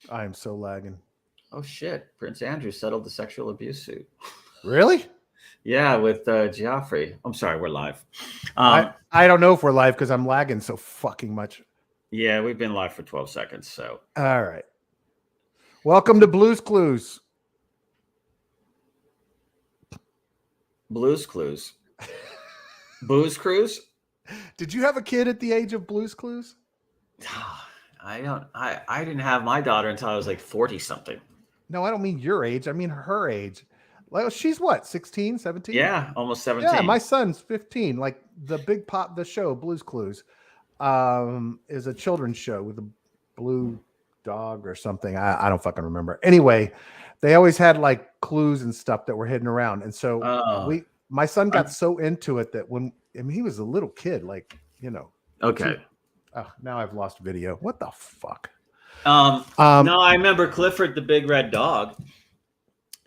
I am so lagging. Oh shit! Prince Andrew settled the sexual abuse suit. Really? Yeah, with Geoffrey. I'm sorry, we're live. I don't know if we're live because I'm lagging so fucking much. Yeah, we've been live for 12 seconds. So All right. Welcome to Blues Clues. Blues Clues, Booze Cruise. Did you have a kid at the age of Blues Clues? I don't. I didn't have my daughter until I was like 40 something. No, I don't mean your age. I mean her age. Well, she's what, 16, 17? Yeah, almost Yeah, 17. my son's 15. Like the big pop, the show Blues Clues is a children's show with a blue dog or something. I don't fucking remember. Anyway, they always had like clues and stuff that were hidden around. And so Oh, my son I'm- got so into it that he was a little kid, like, okay. Oh, now I've lost video. What the fuck? No, I remember Clifford the Big Red Dog.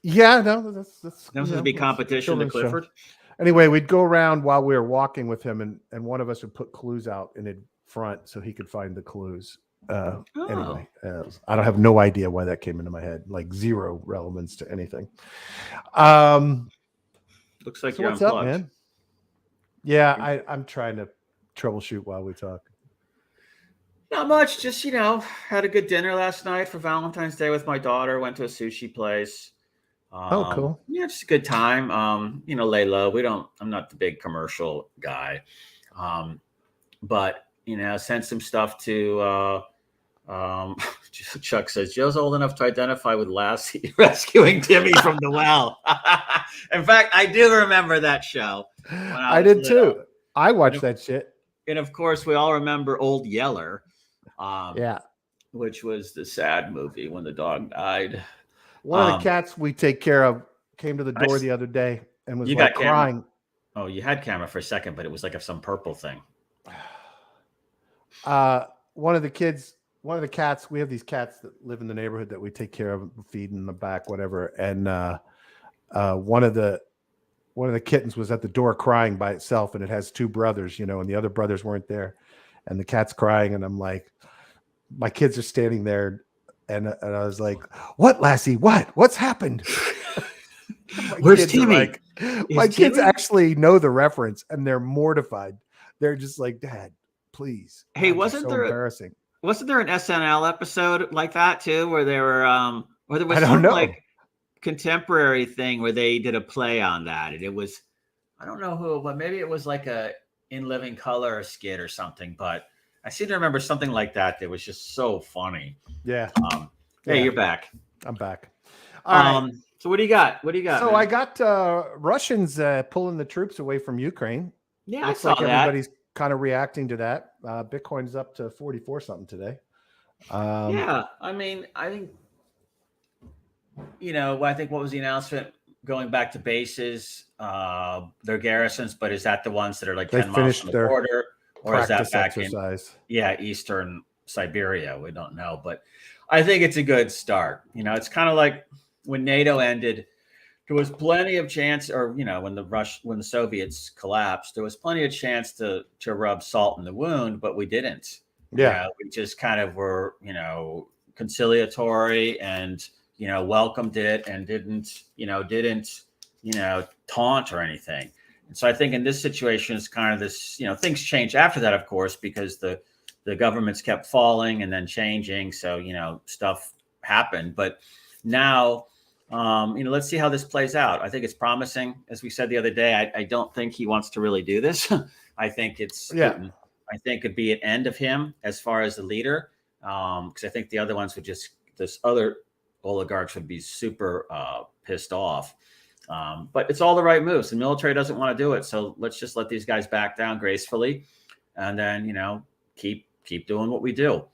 Yeah, no, that's That was to be competition to Clifford. Anyway, we'd go around while we were walking with him, and one of us would put clues out in front so he could find the clues. Anyway, I don't have no idea why that came into my head. Like zero relevance to anything. Looks like so you're what's unplugged. up, man? Yeah, I'm trying to troubleshoot while we talk. Not much. Just had a good dinner last night for Valentine's Day with my daughter. Went to a sushi place. Oh, cool. Yeah, just a good time. Lay low. I'm not the big commercial guy. But sent some stuff to Chuck says Joe's old enough to identify with Lassie rescuing Timmy from the well. In fact, I do remember that show. I did too. I watched that shit. And of course, we all remember Old Yeller. Yeah. Which was the sad movie when the dog died. One of the cats we take care of came to the door the other day and was like crying. Camera? Oh, you had camera for a second, but it was like some purple thing. One of the cats, we have these cats that live in the neighborhood that we take care of, feed in the back, whatever. And one of the kittens was at the door crying by itself, and it has two brothers, and the other brothers weren't there. And the cat's crying, and I'm like, my kids are standing there. And I was like, "What, Lassie? What's happened?" Where's Timmy? My kids actually know the reference, and they're mortified. They're just like, "Dad, please." Hey, wasn't there embarrassing? Wasn't there an SNL episode like that too, where they were, or there was some like contemporary thing where they did a play on that, and it was, I don't know who, but maybe it was like a In Living Color skit or something, but I seem to remember something like that that was just so funny. Yeah. Hey, you're back. I'm back. All right. So what do you got? So man? I got Russians pulling the troops away from Ukraine. Yeah, looks like everybody's kind of reacting to that. Bitcoin's up to 44 something today. Yeah, I mean, I think I think what was the announcement going back to bases? Their garrisons, but is that the ones that are like 10 miles from the border? Or is that back exercise? In Eastern Siberia? We don't know, but I think it's a good start. It's kind of like when NATO ended, there was plenty of chance, or when the Soviets collapsed, there was plenty of chance to rub salt in the wound, but we didn't. Yeah, we just kind of were conciliatory and welcomed it and didn't taunt or anything. And so I think in this situation, it's kind of this, things change after that, of course, because the governments kept falling and then changing. So, stuff happened. But now, let's see how this plays out. I think it's promising. As we said the other day, I don't think he wants to really do this. I think I think it'd be an end of him as far as the leader. Because I think the other ones this other oligarchs would be super pissed off. But it's all the right moves. The military doesn't want to do it. So let's just let these guys back down gracefully and then, keep doing what we do.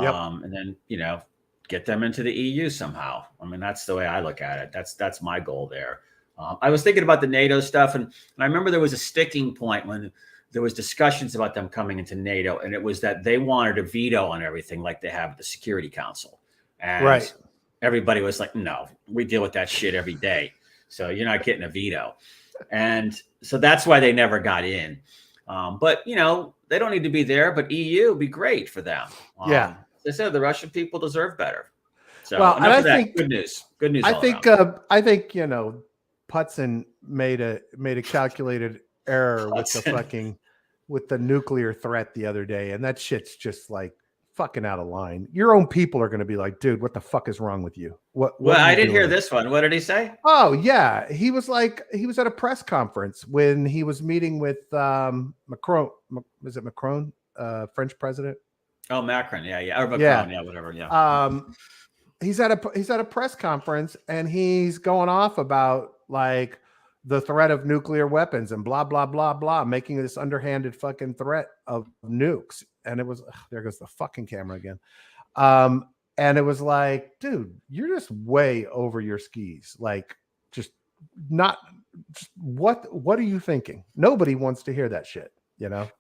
Yep. And then, get them into the EU somehow. I mean, that's the way I look at it. That's my goal there. I was thinking about the NATO stuff. And I remember there was a sticking point when there was discussions about them coming into NATO. And it was that they wanted a veto on everything like they have at the Security Council. And everybody was like, no, we deal with that shit every day. So you're not getting a veto. And so that's why they never got in. But, they don't need to be there, but EU would be great for them. Yeah. They said the Russian people deserve better. So Well, and enough of that. Good news. Good news. I think Putson made a calculated error with the nuclear threat the other day, and that shit's just like fucking out of line. Your own people are going to be like, dude, what the fuck is wrong with you? What Well, are you I didn't hear doing? this one. What did he say? Oh yeah, he was at a press conference when he was meeting with Macron. Was it Macron, French president? Oh, Macron. Yeah. Or Macron. Yeah, whatever. Yeah. He's at a press conference and he's going off about like the threat of nuclear weapons and blah blah blah blah, making this underhanded fucking threat of nukes. And it was there goes the fucking camera again. And it was like, dude, you're just way over your skis. Like, just not. Just what are you thinking? Nobody wants to hear that shit.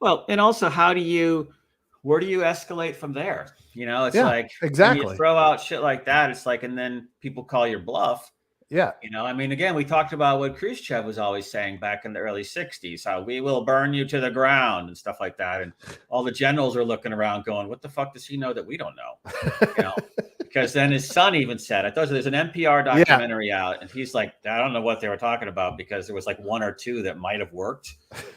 Well, and also, where do you escalate from there? It's like exactly. when you throw out shit like that, it's like, and then people call your bluff. Yeah. I mean, again, we talked about what Khrushchev was always saying back in the early 60s, how we will burn you to the ground and stuff like that. And all the generals are looking around going, what the fuck does he know that we don't know? Because then his son even said, I thought there's an NPR documentary out, and he's like, I don't know what they were talking about, because there was like one or two that might have worked.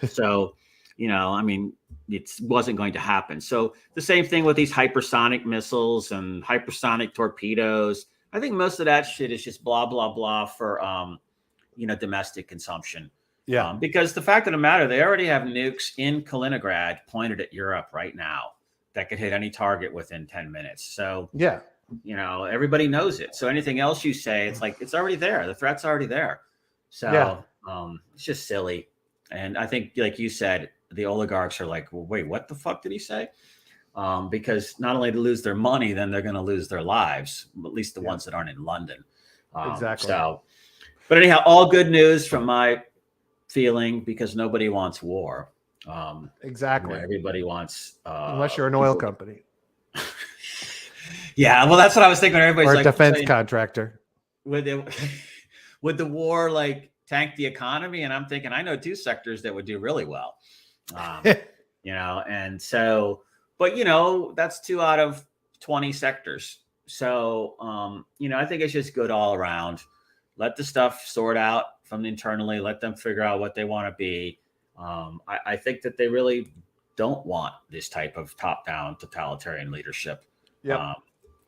So, I mean, it wasn't going to happen. So the same thing with these hypersonic missiles and hypersonic torpedoes. I think most of that shit is just blah, blah, blah for, domestic consumption. Yeah. Because the fact of the matter, they already have nukes in Kaliningrad pointed at Europe right now that could hit any target within 10 minutes. So, yeah, everybody knows it. So anything else you say, it's like, it's already there. The threat's already there. So it's just silly. And I think, like you said, the oligarchs are like, well, wait, what the fuck did he say? Because not only to lose their money, then they're going to lose their lives, at least the ones that aren't in London. Exactly. So, but anyhow, all good news from my feeling, because nobody wants war. Exactly. Everybody wants, unless you're an oil company. Yeah, well, that's what I was thinking. Everybody's or a like, defense contractor. Would the war like tank the economy? And I'm thinking, I know two sectors that would do really well. And so, but that's 2 out of 20 sectors. So, I think it's just good all around. Let the stuff sort out from internally. Let them figure out what they want to be. I think that they really don't want this type of top-down totalitarian leadership. Yeah.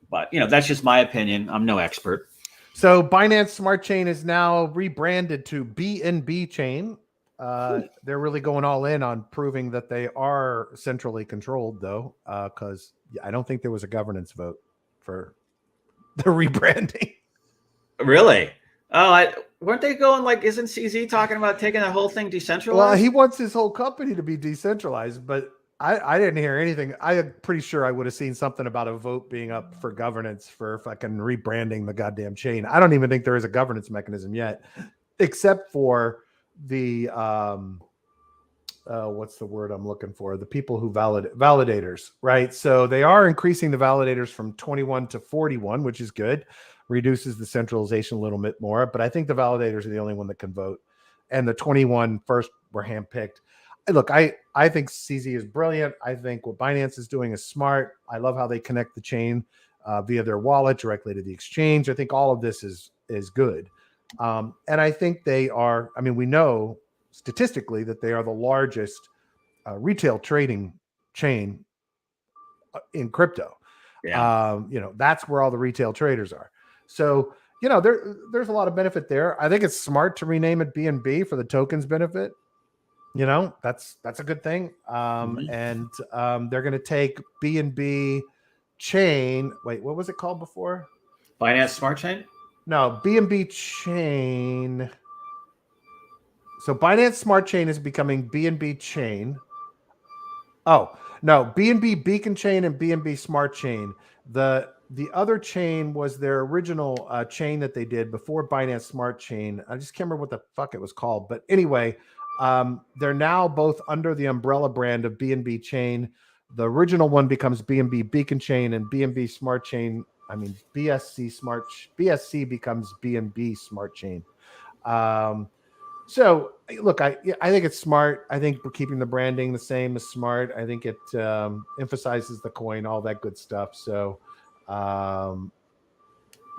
But that's just my opinion. I'm no expert. So Binance Smart Chain is now rebranded to BNB Chain. They're really going all in on proving that they are centrally controlled, though, because I don't think there was a governance vote for the rebranding. Really? Oh, weren't they going like? Isn't CZ talking about taking that whole thing decentralized? Well, he wants his whole company to be decentralized, but I didn't hear anything. I'm pretty sure I would have seen something about a vote being up for governance for fucking rebranding the goddamn chain. I don't even think there is a governance mechanism yet, except for the what's the word I'm looking for? The people who validators, right? So they are increasing the validators from 21 to 41, which is good. Reduces the centralization a little bit more, but I think the validators are the only one that can vote. And the 21 first were handpicked. Look, I think CZ is brilliant. I think what Binance is doing is smart. I love how they connect the chain via their wallet directly to the exchange. I think all of this is good. And I think they are, I mean, we know statistically that they are the largest retail trading chain in crypto. Yeah. That's where all the retail traders are. So, there's a lot of benefit there. I think it's smart to rename it BNB for the token's benefit. That's a good thing. And they're going to take BNB chain. Wait, what was it called before? Binance Smart Chain? No, BNB chain. So Binance Smart Chain is becoming BNB chain. Oh, no, BNB Beacon Chain and BNB Smart Chain. The other chain was their original chain that they did before Binance Smart Chain. I just can't remember what the fuck it was called. But anyway, they're now both under the umbrella brand of BNB Chain. The original one becomes BNB Beacon Chain, and BNB Smart Chain. I mean, BSC becomes BNB Smart Chain. So look, I think it's smart. I think we're keeping the branding the same is smart. I think it emphasizes the coin, all that good stuff. So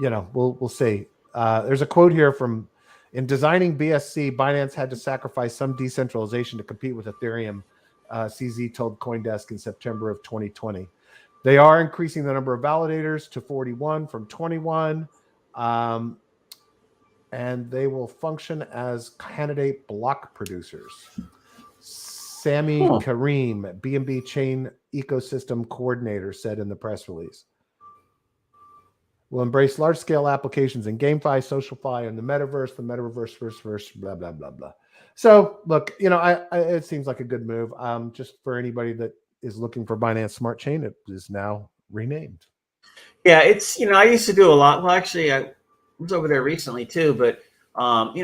we'll see. There's a quote here from, in designing BSC, Binance had to sacrifice some decentralization to compete with Ethereum. CZ told CoinDesk in September of 2020. They are increasing the number of validators to 41 from 21. And they will function as candidate block producers. Sammy Kareem, BNB Chain Ecosystem Coordinator, said in the press release. Will embrace large-scale applications in GameFi, SocialFi, and the metaverse, blah, blah, blah, blah. So, look, it seems like a good move. Just for anybody that is looking for Binance Smart Chain, it is now renamed. Yeah, it's, I used to do a lot. Well, actually, I was over there recently too, but,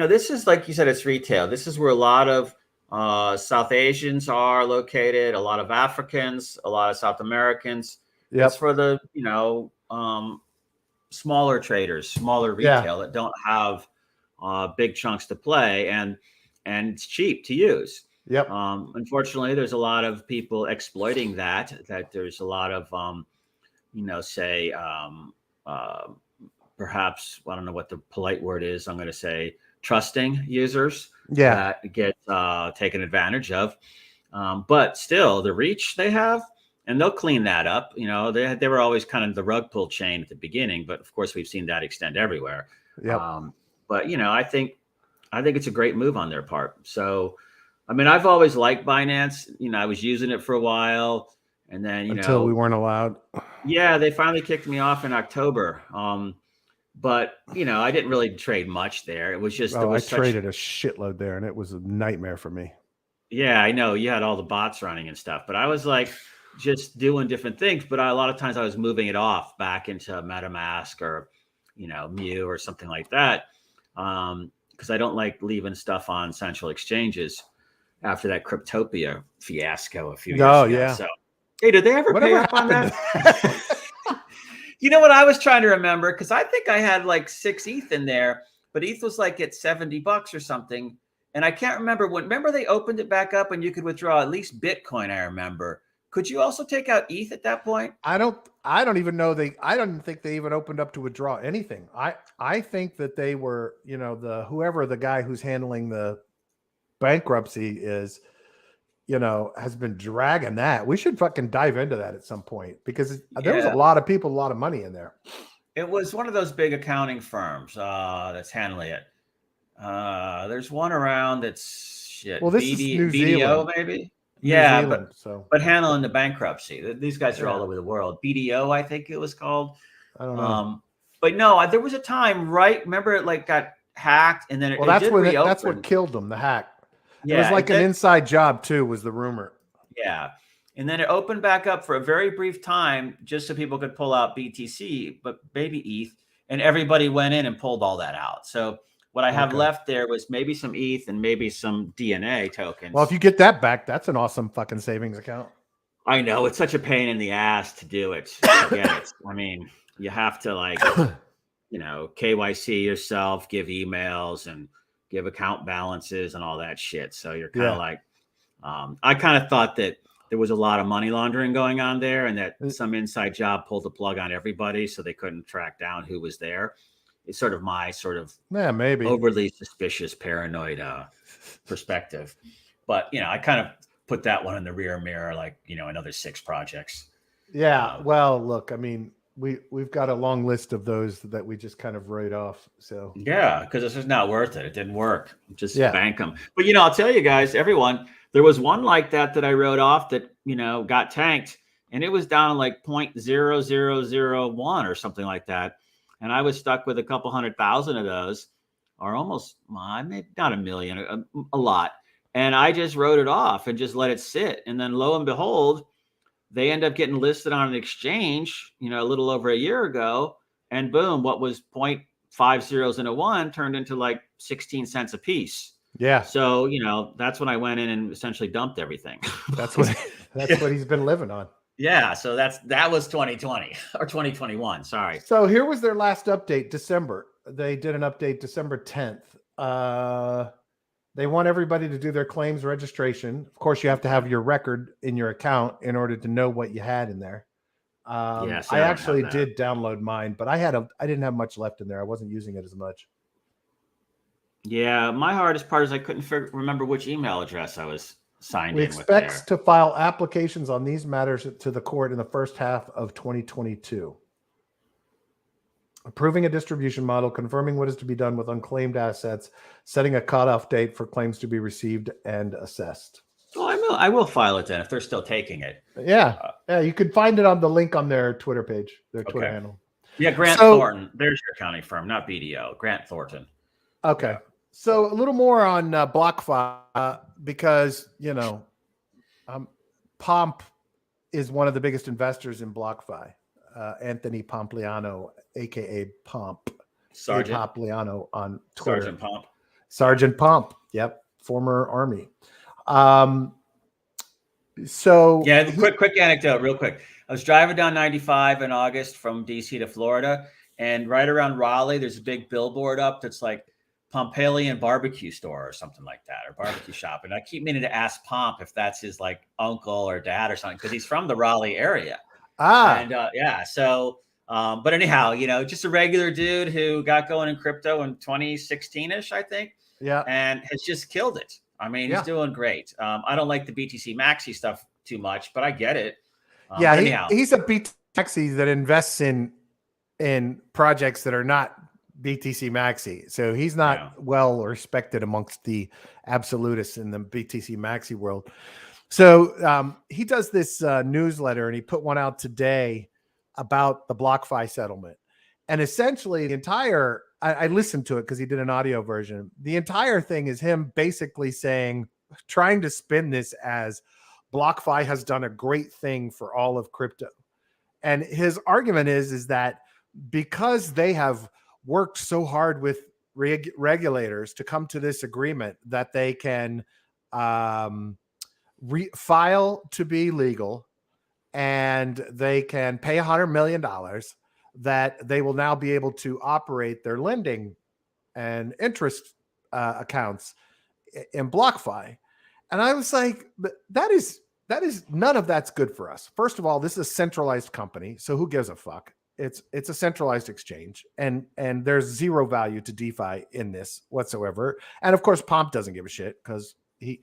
this is, like you said, it's retail. This is where a lot of South Asians are located, a lot of Africans, a lot of South Americans. Yep. It's for the, smaller traders, smaller retail that don't have big chunks to play, and it's cheap to use. Yep. Unfortunately, there's a lot of people exploiting that there's a lot of, perhaps, I don't know what the polite word is. I'm going to say trusting users that get taken advantage of. But still, the reach they have, and they'll clean that up. They were always kind of the rug pull chain at the beginning, but of course we've seen that extend everywhere. Yep. But I think it's a great move on their part. So, I mean, I've always liked Binance. I was using it for a while, and then until we weren't allowed. Yeah, they finally kicked me off in October. But I didn't really trade much there. It was just I traded a shitload there, and it was a nightmare for me. Yeah, I know you had all the bots running and stuff, but I was like just doing different things. But a lot of times I was moving it off back into MetaMask or Mu or something like that, because I don't like leaving stuff on central exchanges after that Cryptopia fiasco a few years ago. Yeah. So, hey, did they ever pay up on that? You know what I was trying to remember? Because I think I had like 6 ETH in there, but ETH was like at $70 or something. And I can't remember remember they opened it back up and you could withdraw at least Bitcoin, I remember. Could you also take out ETH at that point? I don't even know I don't think they even opened up to withdraw anything. I think that they were, whoever the guy who's handling the bankruptcy is, has been dragging that. We should fucking dive into that at some point, because there was a lot of people, a lot of money in there. It was one of those big accounting firms that's handling it. There's one around that's shit. Well, this is New Zealand, maybe. But handling the bankruptcy. These guys are all over the world. BDO, I think it was called. I don't know. But no, there was a time, right? Remember, it like got hacked, and then that's what killed them. The hack. Yeah, it was like an inside job too, was the rumor. Yeah. And then it opened back up for a very brief time just so people could pull out BTC, but maybe ETH, and everybody went in and pulled all that out. So what I have left there was maybe some ETH and maybe some DNA tokens. Well, if you get that back, that's an awesome fucking savings account. I know. It's such a pain in the ass to do it. I mean, you have to KYC yourself, give emails, and give account balances and all that shit. So you're kind of like, I kind of thought that there was a lot of money laundering going on there, and that some inside job pulled the plug on everybody so they couldn't track down who was there. It's sort of my maybe overly suspicious, paranoid perspective. But, I kind of put that one in the rear mirror, like, another 6 projects. Yeah. Well, look, I mean, we've got a long list of those that we just kind of write off. So yeah, because it's just not worth it. It didn't work. Just bank them. But I'll tell you guys, everyone, there was one like that I wrote off that got tanked, and it was down like 0.0001 or something like that, and I was stuck with a couple 100,000 of those, or almost, maybe not a million, a lot, and I just wrote it off and just let it sit, and then lo and behold, they end up getting listed on an exchange, a little over a year ago, and boom, what was 0.5 zeros and a 1 turned into like 16 cents a piece. Yeah. So, that's when I went in and essentially dumped everything. That's what he's been living on. Yeah. So that was 2020 or 2021. Sorry. So here was their last update, December. They did an update December 10th. They want everybody to do their claims registration. Of course, you have to have your record in your account in order to know what you had in there. Yeah, see, I I don't have actually that. did download mine, but I didn't have much left in there. I wasn't using it as much. Yeah, my hardest part is I couldn't remember which email address I was signed We in with there. expect to file applications on these matters to the court in the first half of 2022. Approving a distribution model, confirming what is to be done with unclaimed assets, setting a cutoff date for claims to be received and assessed. Well, I will file it then if they're still taking it. Yeah. Yeah, you can find it on the link on their Twitter page, their Twitter Okay. handle. Yeah, Grant Thornton. There's your accounting firm, not BDO. Grant Thornton. Okay. Yeah. So a little more on BlockFi because, Pomp is one of the biggest investors in BlockFi. Anthony Pompliano, a.k.a. Pomp. Sergeant Pompliano on Twitter. Sergeant Pomp. Yep. Former Army. So yeah, quick anecdote, real quick. I was driving down 95 in August from DC to Florida, and right around Raleigh, there's a big billboard up that's like Pompalian barbecue store or something like that, or barbecue shop. And I keep meaning to ask Pomp if that's his like uncle or dad or something, because he's from the Raleigh area. And so, but anyhow, just a regular dude who got going in crypto in 2016-ish, I think. Yeah. And has just killed it. I mean, he's doing great. I don't like the BTC Maxi stuff too much, but I get it. He's a BTC Maxi that invests in projects that are not BTC Maxi. So he's not well respected amongst the absolutists in the BTC Maxi world. So he does this newsletter, and he put one out today about the BlockFi settlement. And essentially the entire, I listened to it because he did an audio version. The entire thing is him basically trying to spin this as BlockFi has done a great thing for all of crypto. And his argument is that because they have worked so hard with regulators to come to this agreement that they can file to be legal and they can pay $100 million, that they will now be able to operate their lending and interest accounts in BlockFi. And I was like, that is none of that's good for us. First of all, this is a centralized company, so who gives a fuck? It's a centralized exchange, and there's zero value to DeFi in this whatsoever. And of course, Pomp doesn't give a shit because he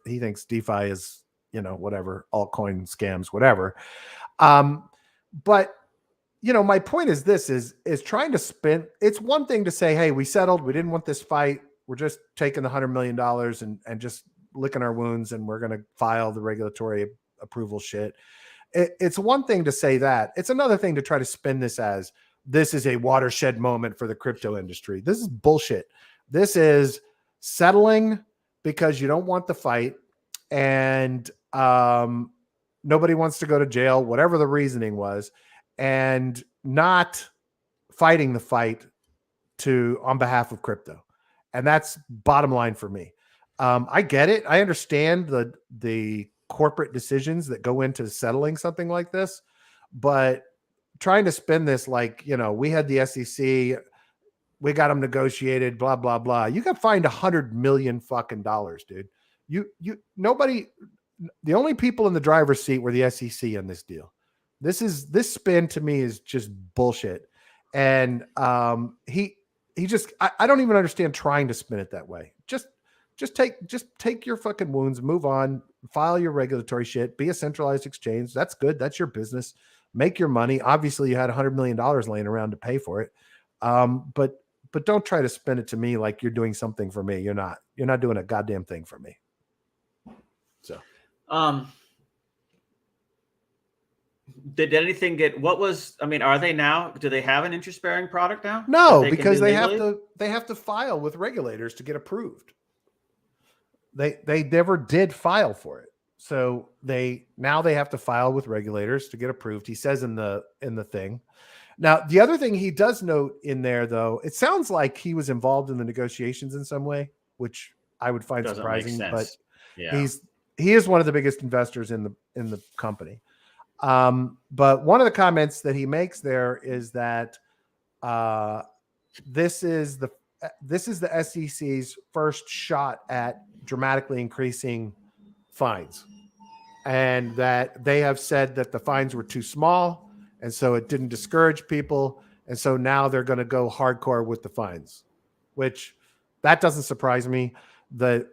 thinks DeFi is, whatever, altcoin scams, whatever. But my point is this is trying to spin. It's one thing to say, hey, we settled, we didn't want this fight, we're just taking the $100 million and just licking our wounds, and we're going to file the regulatory approval shit. It's one thing to say that. It's another thing to try to spin this as this is a watershed moment for the crypto industry. This is bullshit. This is settling because you don't want the fight, and nobody wants to go to jail, whatever the reasoning was, and not fighting the fight on behalf of crypto. And that's bottom line for me. I get it. I understand the corporate decisions that go into settling something like this, but trying to spin this like, we had the SEC, we got them negotiated, blah, blah, blah. You got fined $100 million fucking dollars, dude. Nobody, the only people in the driver's seat were the SEC in this deal. This spin to me is just bullshit. And he just, I don't even understand trying to spin it that way. Just take your fucking wounds, move on, file your regulatory shit, be a centralized exchange. That's good. That's your business. Make your money. Obviously you had $100 million laying around to pay for it. But don't try to spin it to me like you're doing something for me. You're not doing a goddamn thing for me. So, did anything are they now, do they have an interest bearing product now? No, because they have to file with regulators to get approved. They never did file for it. So they have to file with regulators to get approved. He says in the thing. Now, the other thing he does note in there, though, it sounds like he was involved in the negotiations in some way, which I would find surprising, but he is one of the biggest investors in the company. But one of the comments that he makes there is that this is the SEC's first shot at dramatically increasing fines, and that they have said that the fines were too small And so it didn't discourage people. And so now they're going to go hardcore with the fines, which that doesn't surprise me. The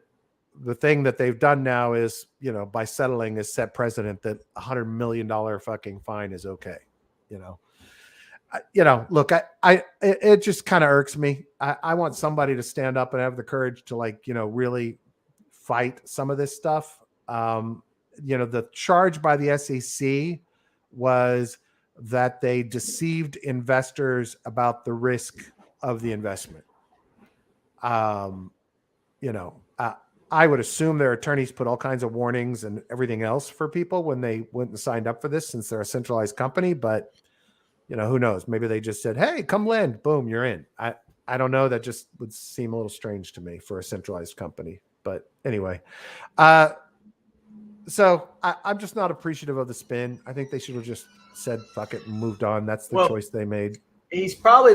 thing that they've done now is, by settling, is set precedent that $100 million fucking fine is okay. Look, it just kind of irks me. I want somebody to stand up and have the courage to really fight some of this stuff. The charge by the SEC was that they deceived investors about the risk of the investment. I would assume their attorneys put all kinds of warnings and everything else for people when they went and signed up for this, since they're a centralized company. But who knows? Maybe they just said, "Hey, come lend." Boom, you're in. I don't know. That just would seem a little strange to me for a centralized company. But anyway, so I'm just not appreciative of the spin. I think they should have just said fuck it and moved on. That's the choice they made. He's probably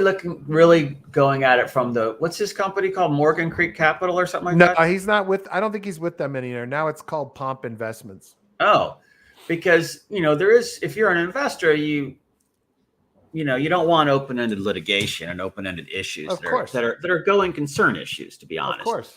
going at it from what's his company called? Morgan Creek Capital or something like that? No, he's not I don't think he's with them anymore. Now it's called Pomp Investments. Oh, because, there is, if you're an investor, you don't want open-ended litigation and open-ended issues that are going concern issues, to be honest. Of course.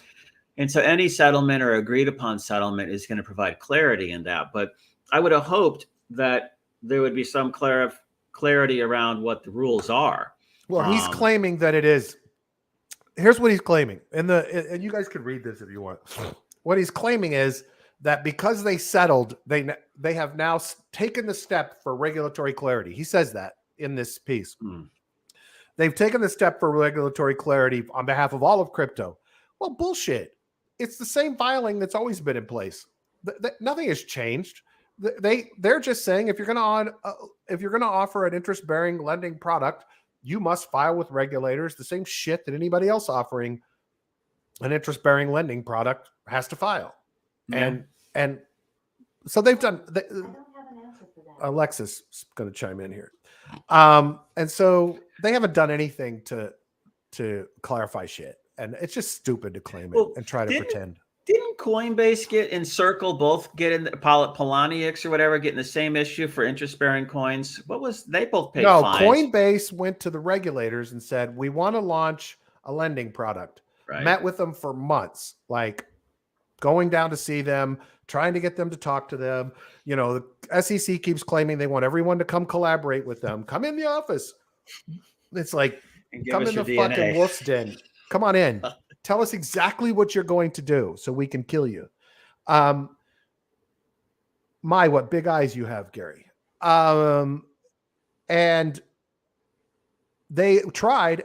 And so any settlement or agreed upon settlement is going to provide clarity in that. But I would have hoped that there would be some clarity around what the rules are. Well, he's claiming that it is. Here's what he's claiming. And you guys could read this if you want. What he's claiming is that because they settled, they have now taken the step for regulatory clarity. He says that in this piece. They've taken the step for regulatory clarity on behalf of all of crypto. Well, bullshit. It's the same filing that's always been in place. Nothing has changed. They're just saying if you're going to offer an interest-bearing lending product, you must file with regulators the same shit that anybody else offering an interest-bearing lending product has to file. Yeah. And so they've done. I don't have an answer for that. Alexis is going to chime in here, and so they haven't done anything to clarify shit, and it's just stupid to claim it and try to pretend. Didn't Coinbase get encircled, both get in Poloniex or whatever, getting the same issue for interest-bearing coins? They both paid fines. No, Coinbase went to the regulators and said, we want to launch a lending product. Right. Met with them for months, going down to see them, trying to get them to talk to them. The SEC keeps claiming they want everyone to come collaborate with them. Come in the office. It's like, come in the DNA. Fucking wolf's den. Come on in. Tell us exactly what you're going to do so we can kill you. What big eyes you have, Gary. And they tried.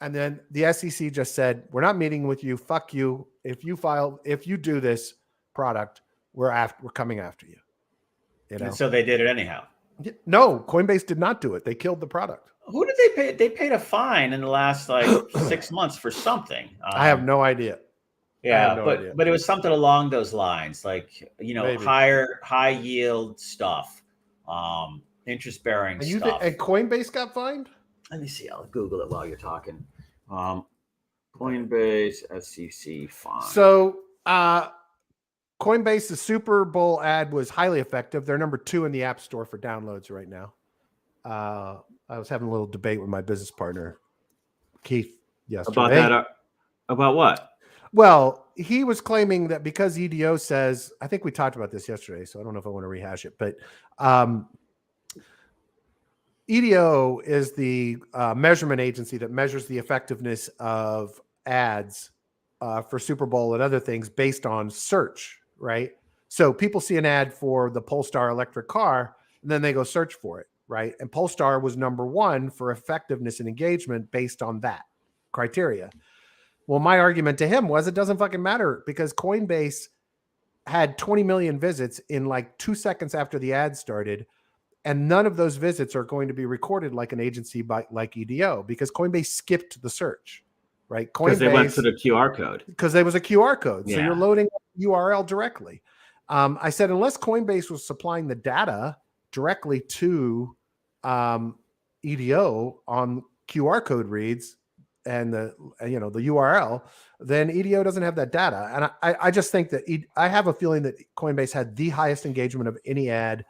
And then the SEC just said, we're not meeting with you. Fuck you. If you do this product, we're coming after you. And so they did it anyhow. No, Coinbase did not do it. They killed the product. Who did they pay? They paid a fine in the last 6 months for something. I have no idea. Yeah, but it was something along those lines, maybe. high yield stuff, interest bearing stuff. And Coinbase got fined? Let me see. I'll Google it while you're talking. Coinbase SEC fine. So Coinbase's Super Bowl ad was highly effective. They're number 2 in the App Store for downloads right now. I was having a little debate with my business partner, Keith, yesterday. About what? Well, he was claiming that because EDO says, I think we talked about this yesterday, so I don't know if I want to rehash it, but EDO is the measurement agency that measures the effectiveness of ads for Super Bowl and other things based on search, right? So people see an ad for the Polestar electric car, and then they go search for it, right? And Polestar was number 1 for effectiveness and engagement based on that criteria. Well, my argument to him was it doesn't fucking matter because Coinbase had 20 million visits in 2 seconds after the ad started. And none of those visits are going to be recorded like an agency like EDO because Coinbase skipped the search, right? Because they went to the QR code. Because there was a QR code. Yeah. So you're loading a URL directly. I said, unless Coinbase was supplying the data directly to EDO on QR code reads and the URL, then EDO doesn't have that data. And I just think that I have a feeling that Coinbase had the highest engagement of any ad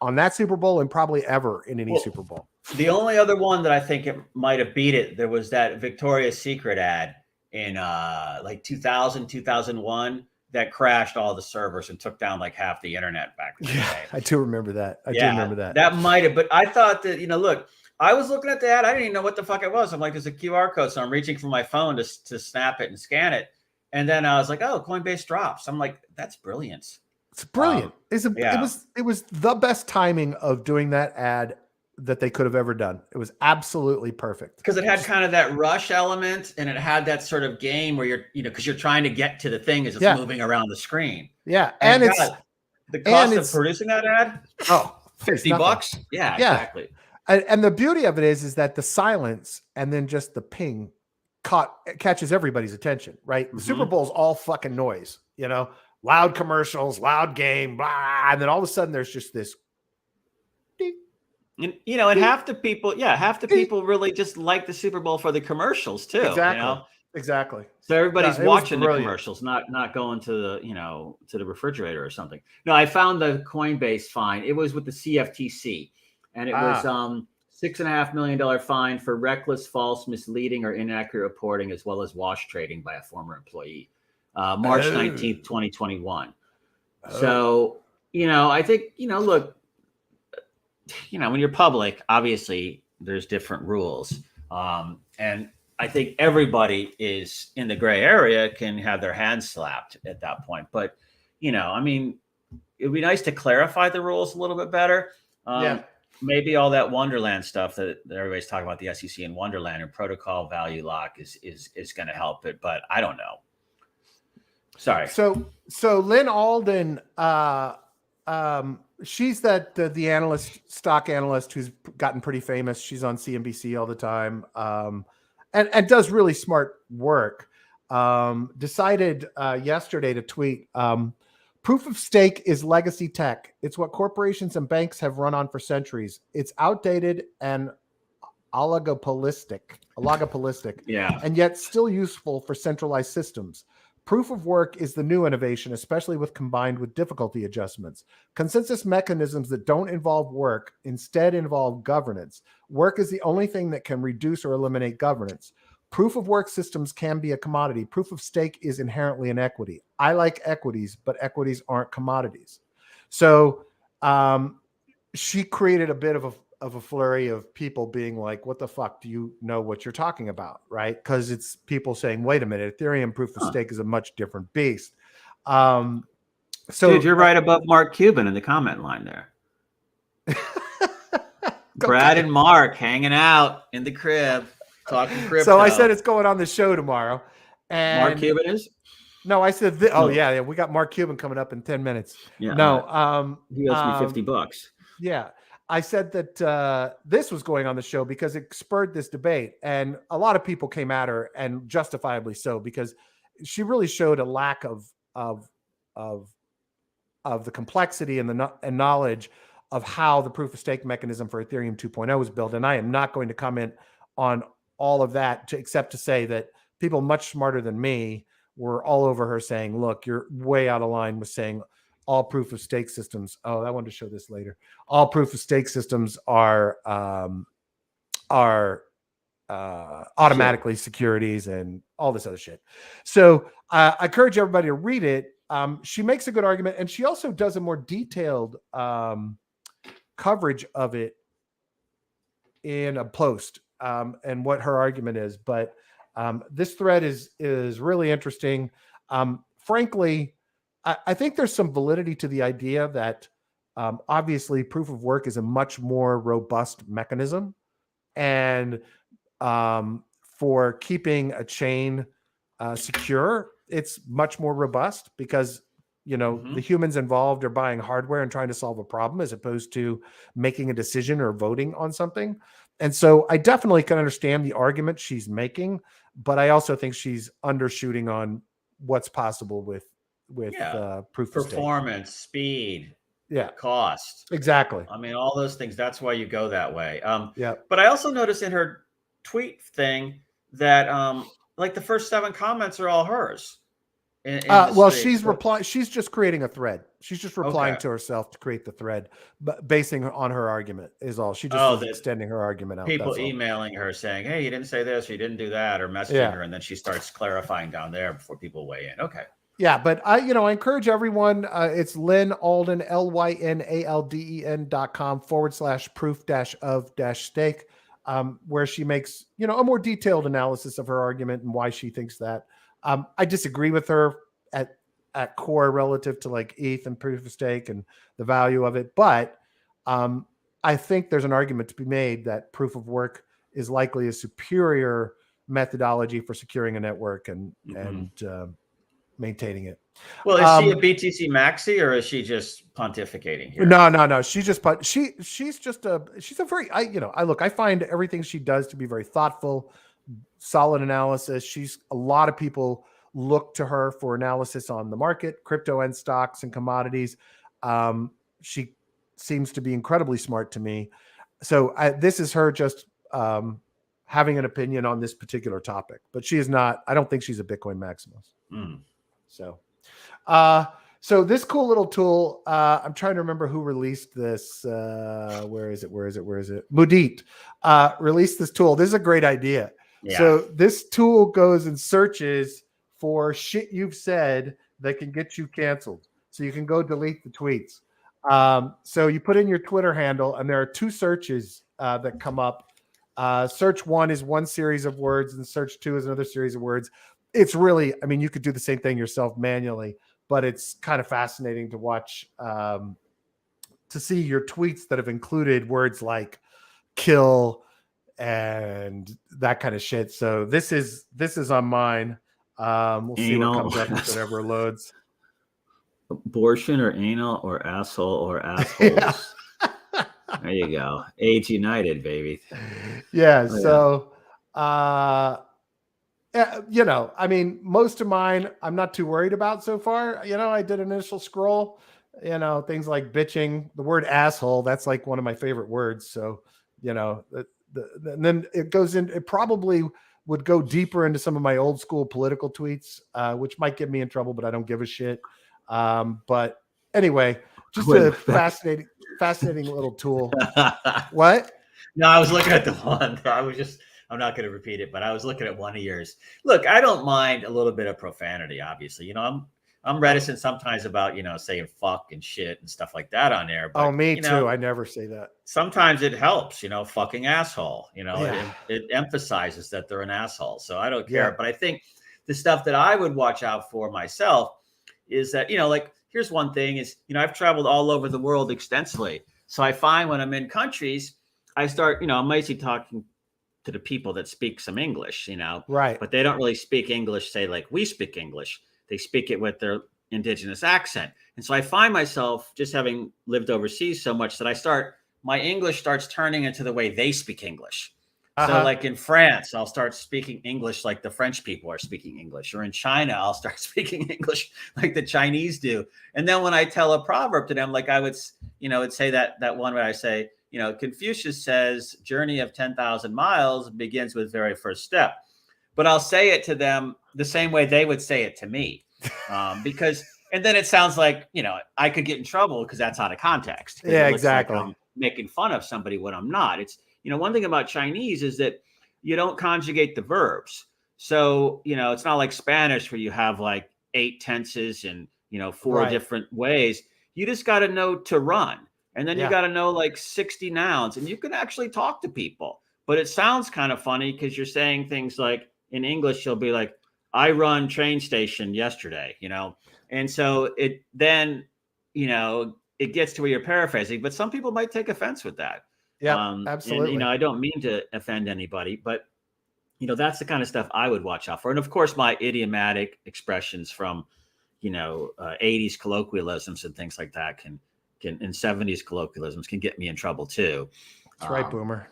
on that Super Bowl and probably ever in any Super Bowl. The only other one that I think it might have beat it, there was that Victoria's Secret ad in like 2000, 2001 that crashed all the servers and took down like half the internet back in the day. I do remember that. I do remember that. That might have, but I thought that, look, I was looking at the ad. I didn't even know what the fuck it was. I'm like, there's a QR code. So I'm reaching for my phone to snap it and scan it. And then I was like, oh, Coinbase drops. I'm like, that's brilliant. It's brilliant. It was the best timing of doing that ad that they could have ever done. It was absolutely perfect. Because it had kind of that rush element, and it had that sort of game where you're, because you're trying to get to the thing as it's moving around the screen. Yeah. And it's the cost of producing that ad. Oh, $50. Yeah, exactly. And the beauty of it is that the silence and then just the ping catches everybody's attention, right? The Super Bowl's all fucking noise, loud commercials, loud game, blah. And then all of a sudden there's just this. And and half the people really just like the Super Bowl for the commercials too. Exactly. So everybody's watching the commercials, not going to the to the refrigerator or something. No, I found the Coinbase fine. It was with the CFTC, and it was $6.5 million fine for reckless, false, misleading, or inaccurate reporting, as well as wash trading by a former employee. March 19th, 2021. So I think look. When you're public, obviously there's different rules. And I think everybody is in the gray area can have their hands slapped at that point. But, it'd be nice to clarify the rules a little bit better. Maybe all that Wonderland stuff that everybody's talking about, the SEC and Wonderland and protocol value lock is going to help it. But I don't know. Sorry. So Lynn Alden, she's the stock analyst who's gotten pretty famous. She's on CNBC all the time, and does really smart work. Decided yesterday to tweet, proof of stake is legacy tech. It's what corporations and banks have run on for centuries. It's outdated and oligopolistic, and yet still useful for centralized systems. Proof of work is the new innovation, especially combined with difficulty adjustments. Consensus mechanisms that don't involve work instead involve governance. Work is the only thing that can reduce or eliminate governance. Proof of work systems can be a commodity. Proof of stake is inherently an equity. I like equities, but equities aren't commodities. So she created a bit of a flurry of people being like, what the fuck, do you know what you're talking about? Right. Because it's people saying, wait a minute, Ethereum proof of stake is a much different beast. So dude, you're right above Mark Cuban in the comment line there. Brad and Mark hanging out in the crib, talking crypto. So I said it's going on the show tomorrow. And Mark Cuban is? No, I said, yeah, we got Mark Cuban coming up in 10 minutes. Yeah. No, he owes me $50. Yeah. I said that this was going on the show because it spurred this debate, and a lot of people came at her, and justifiably so, because she really showed a lack of the complexity and the knowledge of how the proof of stake mechanism for Ethereum 2.0 was built. And I am not going to comment on all of that, except to say that people much smarter than me were all over her saying, "Look, you're way out of line with saying." All proof of stake systems. Oh, I wanted to show this later. All proof of stake systems are automatically securities and all this other shit. So I encourage everybody to read it. She makes a good argument, and she also does a more detailed coverage of it in a post and what her argument is. But this thread is really interesting. Frankly, I think there's some validity to the idea that obviously proof of work is a much more robust mechanism, and for keeping a chain secure, it's much more robust because the humans involved are buying hardware and trying to solve a problem as opposed to making a decision or voting on something. And so I definitely can understand the argument she's making, but I also think she's undershooting on what's possible with proof of performance, speed, yeah, cost. Exactly. I mean, all those things. That's why you go that way. Yeah. But I also noticed in her tweet thing that like the first 7 comments are all hers. in the Well, street. she's just creating a thread. She's just replying Okay. to herself to create the thread, but basing on her argument is all. She just Oh, is that extending her argument out. people That's all. emailing her saying, "Hey, you didn't say this, or you didn't do that," or messaging Yeah. her, and then she starts clarifying down there before people weigh in. Okay. Yeah, but I encourage everyone. It's Lynn Alden, LYNALDEN.com/proof-of-stake, where she makes, a more detailed analysis of her argument and why she thinks that. I disagree with her at core relative to like ETH and proof of stake and the value of it. But I think there's an argument to be made that proof of work is likely a superior methodology for securing a network and maintaining it. Well, is she a BTC maxi or is she just pontificating here? No. She's just she's a very I find everything she does to be very thoughtful, solid analysis. A lot of people look to her for analysis on the market, crypto and stocks and commodities. She seems to be incredibly smart to me. So this is her just having an opinion on this particular topic, but she is not. I don't think she's a Bitcoin maximalist. So this cool little tool, I'm trying to remember who released this. Where is it? Mudit released this tool. This is a great idea. Yeah. So this tool goes and searches for shit you've said that can get you canceled. So you can go delete the tweets. So you put in your Twitter handle and there are two searches that come up. Search 1 is one series of words and search 2 is another series of words. It's really, you could do the same thing yourself manually, but it's kind of fascinating to watch, to see your tweets that have included words like kill and that kind of shit. So this is on mine. We'll see what comes up with whatever loads. Abortion or anal or asshole or assholes. Yeah. There you go. AIDS United, baby. Yeah. So, most of mine, I'm not too worried about so far. I did an initial scroll, things like bitching, the word asshole. That's like one of my favorite words. So, and then it goes in, it probably would go deeper into some of my old school political tweets, which might get me in trouble, but I don't give a shit. But anyway, just a fascinating little tool. What? No, I was looking at the one. I'm not going to repeat it, but I was looking at one of yours. Look, I don't mind a little bit of profanity, obviously. I'm reticent sometimes about, saying fuck and shit and stuff like that on there. But, me too. I never say that. Sometimes it helps, fucking asshole. It emphasizes that they're an asshole. So I don't care. Yeah. But I think the stuff that I would watch out for myself is that, here's one thing is, I've traveled all over the world extensively. So I find when I'm in countries, I start, I'm mostly talking to the people that speak some English, right. But they don't really speak English, say like we speak English. They speak it with their indigenous accent. And so I find myself just having lived overseas so much that my English starts turning into the way they speak English. So like in France, I'll start speaking English like the French people are speaking English, or in China, I'll start speaking English like the Chinese do. And then when I tell a proverb to them, like I would, would say that one where I say, Confucius says journey of 10,000 miles begins with very first step. But I'll say it to them the same way they would say it to me, because, and then it sounds like, I could get in trouble because that's out of context. Yeah, exactly. Like I'm making fun of somebody when I'm not. It's, one thing about Chinese is that you don't conjugate the verbs. So, it's not like Spanish where you have like 8 tenses and, 4 right. different ways. You just got to know to run. And then you got to know like 60 nouns and you can actually talk to people. But it sounds kind of funny because you're saying things like in English, you'll be like, I run train station yesterday, And so it then, it gets to where you're paraphrasing, but some people might take offense with that. Yeah, absolutely. And, I don't mean to offend anybody, but, that's the kind of stuff I would watch out for. And of course, my idiomatic expressions from, 80s colloquialisms and things like that can and 70s colloquialisms can get me in trouble too. That's right, Boomer.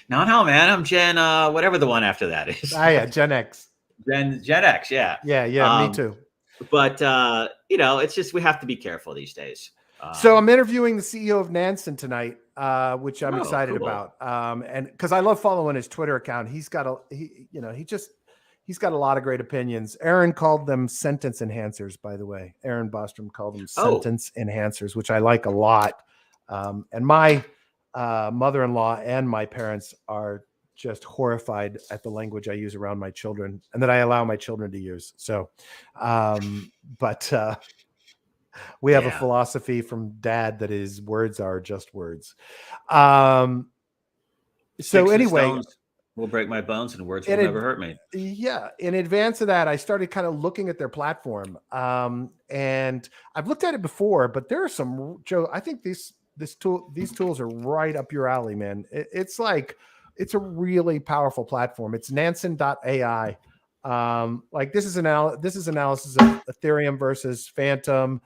No, man. I'm Gen, whatever the one after that is. Yeah, Gen X. Gen X, yeah. Yeah, me too. But, it's just, we have to be careful these days. So I'm interviewing the CEO of Nansen tonight, which I'm excited about. And because I love following his Twitter account. He's got he's got a lot of great opinions. Aaron called them sentence enhancers, by the way. Aaron Bostrom called them sentence enhancers, which I like a lot. And my mother-in-law and my parents are just horrified at the language I use around my children and that I allow my children to use. So, but we have a philosophy from dad that is words are just words. So anyway, will break my bones and words will never hurt me. Yeah. In advance of that, I started kind of looking at their platform. And I've looked at it before, but there are some, Joe, I think these tools are right up your alley, man. It's a really powerful platform. It's Nansen.ai. Like this is analysis of Ethereum versus Phantom.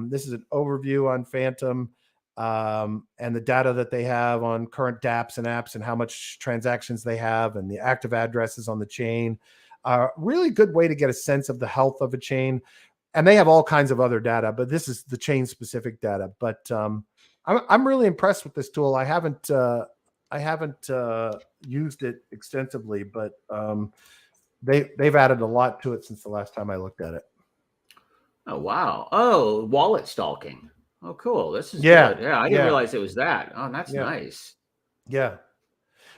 This is an overview on Phantom. And the data that they have on current dApps and apps and how much transactions they have and the active addresses on the chain. Really good way to get a sense of the health of a chain. And they have all kinds of other data, but this is the chain specific data. But I'm really impressed with this tool. I haven't used it extensively, but they've added a lot to it since the last time I looked at it. Oh, wow. Oh, wallet stalking. Oh, cool. This is good. Yeah, I didn't realize it was that. Oh, that's nice. Yeah.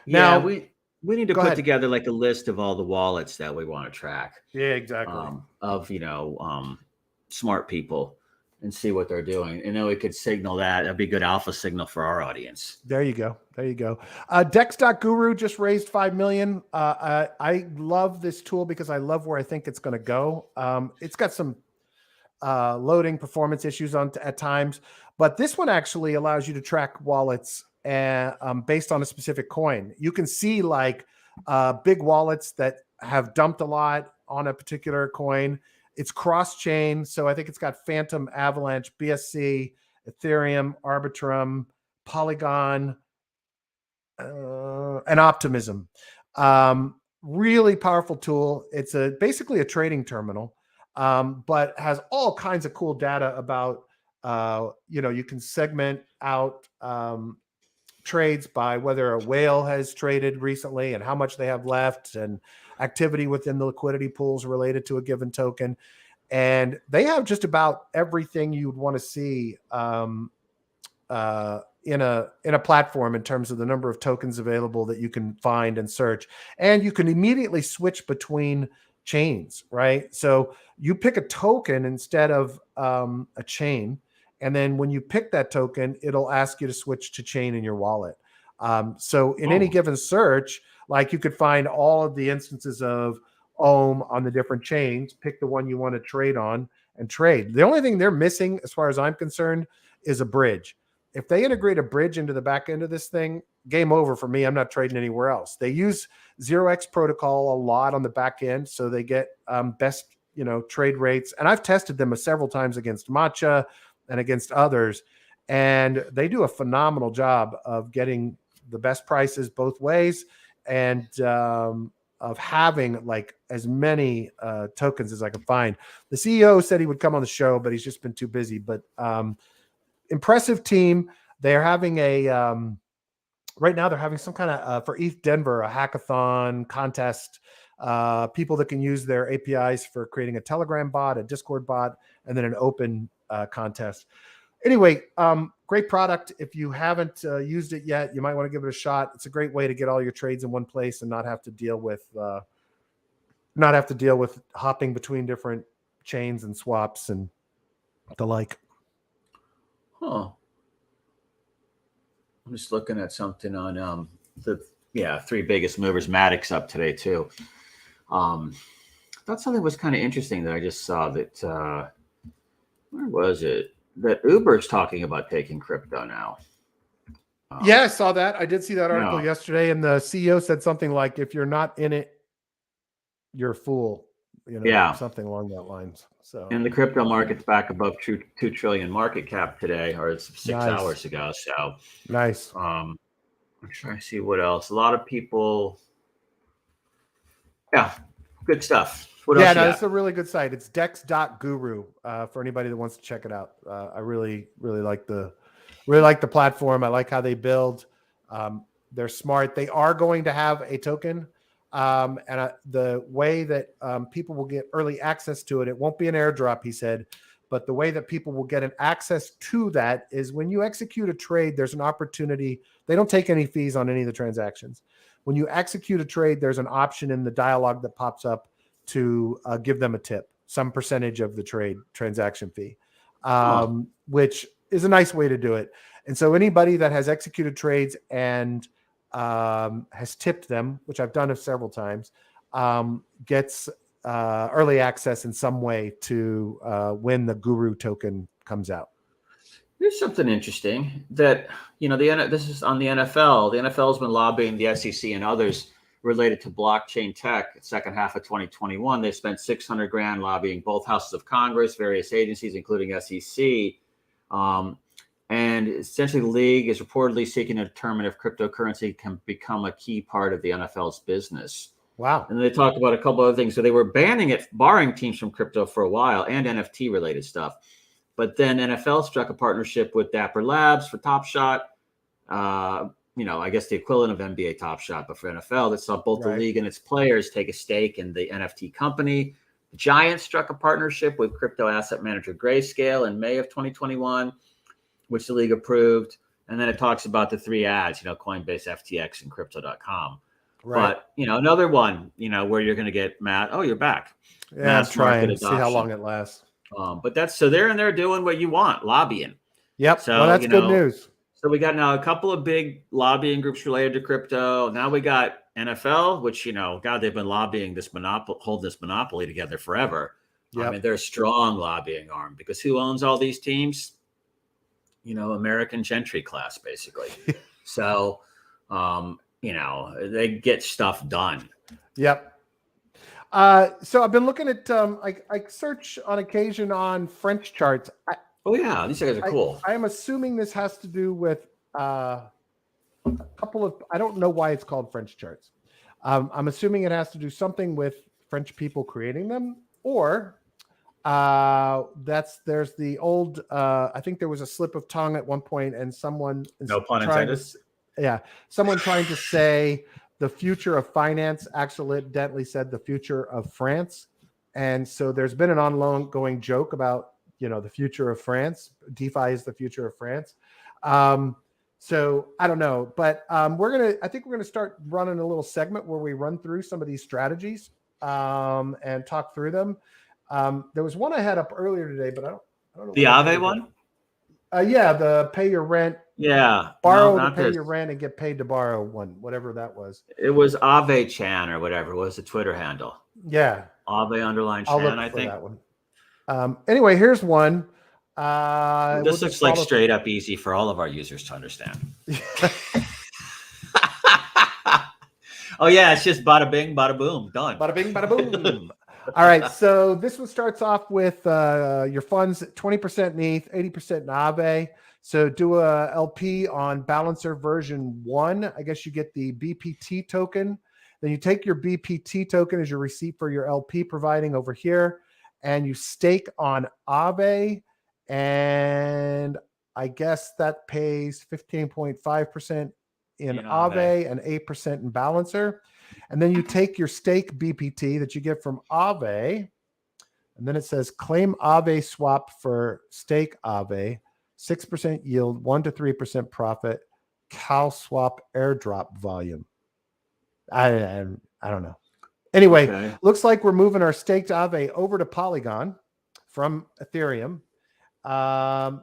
Now we need to put together like a list of all the wallets that we want to track. Yeah, exactly. Of smart people and see what they're doing. And then we could signal that. That'd be a good alpha signal for our audience. There you go. Dex.guru just raised 5 million. I love this tool because I love where I think it's going to go. It's got some loading performance issues at times, but this one actually allows you to track wallets based on a specific coin. You can see like big wallets that have dumped a lot on a particular coin. It's cross-chain, so I think it's got Phantom, Avalanche, BSC, Ethereum, Arbitrum, Polygon, and Optimism. Really powerful tool. It's basically a trading terminal. But has all kinds of cool data about, you can segment out trades by whether a whale has traded recently and how much they have left and activity within the liquidity pools related to a given token. And they have just about everything you'd want to see in a platform in terms of the number of tokens available that you can find and search. And you can immediately switch between chains, right? So you pick a token instead of a chain. And then when you pick that token, it'll ask you to switch to chain in your wallet. So in any given search, like you could find all of the instances of Ohm on the different chains, pick the one you want to trade on and trade. The only thing they're missing, as far as I'm concerned, is a bridge. If they integrate a bridge into the back end of this thing, game over for me. I'm not trading anywhere else. They use 0x protocol a lot on the back end, so they get best trade rates. And I've tested them several times against Matcha and against others, and they do a phenomenal job of getting the best prices both ways and of having like as many tokens as I could find. The CEO said he would come on the show, but he's just been too busy. But impressive team. They're having right now they're having some kind of for ETH Denver, a hackathon contest. People that can use their APIs for creating a Telegram bot, a Discord bot, and then an open contest. Anyway, great product. If you haven't used it yet, you might want to give it a shot. It's a great way to get all your trades in one place and not have to deal with hopping between different chains and swaps and the like. Huh. I'm just looking at something on the three biggest movers. Matic's up today too. I thought something was kind of interesting that I just saw that where was it? That Uber's talking about taking crypto now. Yeah, I saw that. I did see that article yesterday, and the CEO said something like, if you're not in it, you're a fool. Something along that lines. So, and the crypto market's back above 2 trillion market cap today, or it's 6 hours ago. So nice. I'm trying to see what else. A lot of people. Yeah, good stuff. What else? It's a really good site. It's dex.guru for anybody that wants to check it out. I really like the platform. I like how they build. They're smart. They are going to have a token The way that people will get early access to it, it won't be an airdrop, he said, but the way that people will get an access to that is when you execute a trade, there's an opportunity. They don't take any fees on any of the transactions. When you execute a trade, there's an option in the dialogue that pops up to give them a tip, some percentage of the transaction fee, which is a nice way to do it. And so anybody that has executed trades and has tipped them, which I've done several times, gets early access in some way to when the Guru token comes out. Here's something interesting that, this is on the NFL. The NFL has been lobbying the SEC and others related to blockchain tech. Second half of 2021, they spent $600,000 lobbying both houses of Congress, various agencies, including SEC. And essentially, the league is reportedly seeking to determine if cryptocurrency can become a key part of the NFL's business. Wow. And they talked about a couple other things. So they were barring teams from crypto for a while and NFT related stuff. But then NFL struck a partnership with Dapper Labs for Top Shot. I guess the equivalent of NBA Top Shot, but for NFL, that saw both the league and its players take a stake in the NFT company. The Giants struck a partnership with crypto asset manager Grayscale in May of 2021, which the league approved. And then it talks about the three ads, Coinbase, FTX, and crypto.com. Right. But, another one, where you're going to get mad. Oh, you're back. Yeah, I'm trying to see how long it lasts. But they're in there doing what you want, lobbying. Yep. So, well, that's good news. So we got now a couple of big lobbying groups related to crypto. Now we got NFL, which, God, they've been lobbying hold this monopoly together forever. Yep. I mean, they're a strong lobbying arm because who owns all these teams? American gentry class, basically. So, they get stuff done. Yep. So I've been looking at, I search on occasion on French charts. These guys are cool. I am assuming this has to do with a couple of, I don't know why it's called French charts. I'm assuming it has to do something with French people creating them, or there's the old, I think there was a slip of tongue at one point and someone, no pun intended. Someone trying to say the future of finance accidentally said the future of France. And so there's been an ongoing joke about, the future of France. DeFi is the future of France. So I don't know, but I think we're going to start running a little segment where we run through some of these strategies and talk through them. There was one I had up earlier today, but I don't know. The Aave one? The pay your rent. Yeah. Borrow to pay your rent and get paid to borrow one, whatever that was. It was Aave Chan or whatever was the Twitter handle. Yeah. Aave _ Chan, I think. That one. Anyway, here's one. This looks like straight up easy for all of our users to understand. Oh, yeah. It's just bada bing, bada boom. Done. Bada bing, bada boom. All right. So this one starts off with your funds 20% in ETH, 80% in Aave. So do a LP on Balancer version 1. I guess you get the BPT token. Then you take your BPT token as your receipt for your LP providing over here, and you stake on Aave. And I guess that pays 15.5% in Aave and 8% in Balancer. And then you take your stake BPT that you get from Aave, and then it says claim Aave swap for stake Aave, 6% yield, 1 to 3% profit, Cal swap airdrop volume. I don't know. Anyway, looks like we're moving our staked Aave over to Polygon from Ethereum. And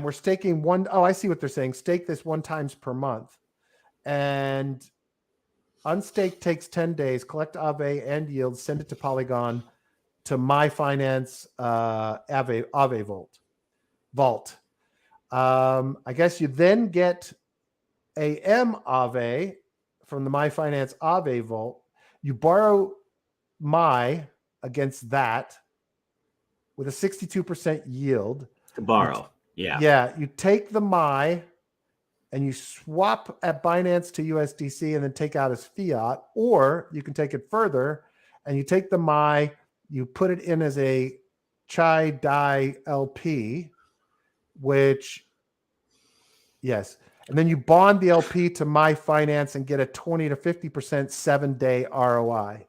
we're staking I see what they're saying. Stake this 1 time per month. And unstake takes 10 days, collect Aave and yield, send it to Polygon to my finance Aave vault. I guess you then get a Aave from the My Finance Aave vault. You borrow my against that with a 62% yield. To borrow. Yeah. You take the my and you swap at Binance to USDC and then take out as fiat, or you can take it further and you take the my, you put it in as a Chai Dai LP, which, yes. And then you bond the LP to my finance and get a 20 to 50% 7-day ROI.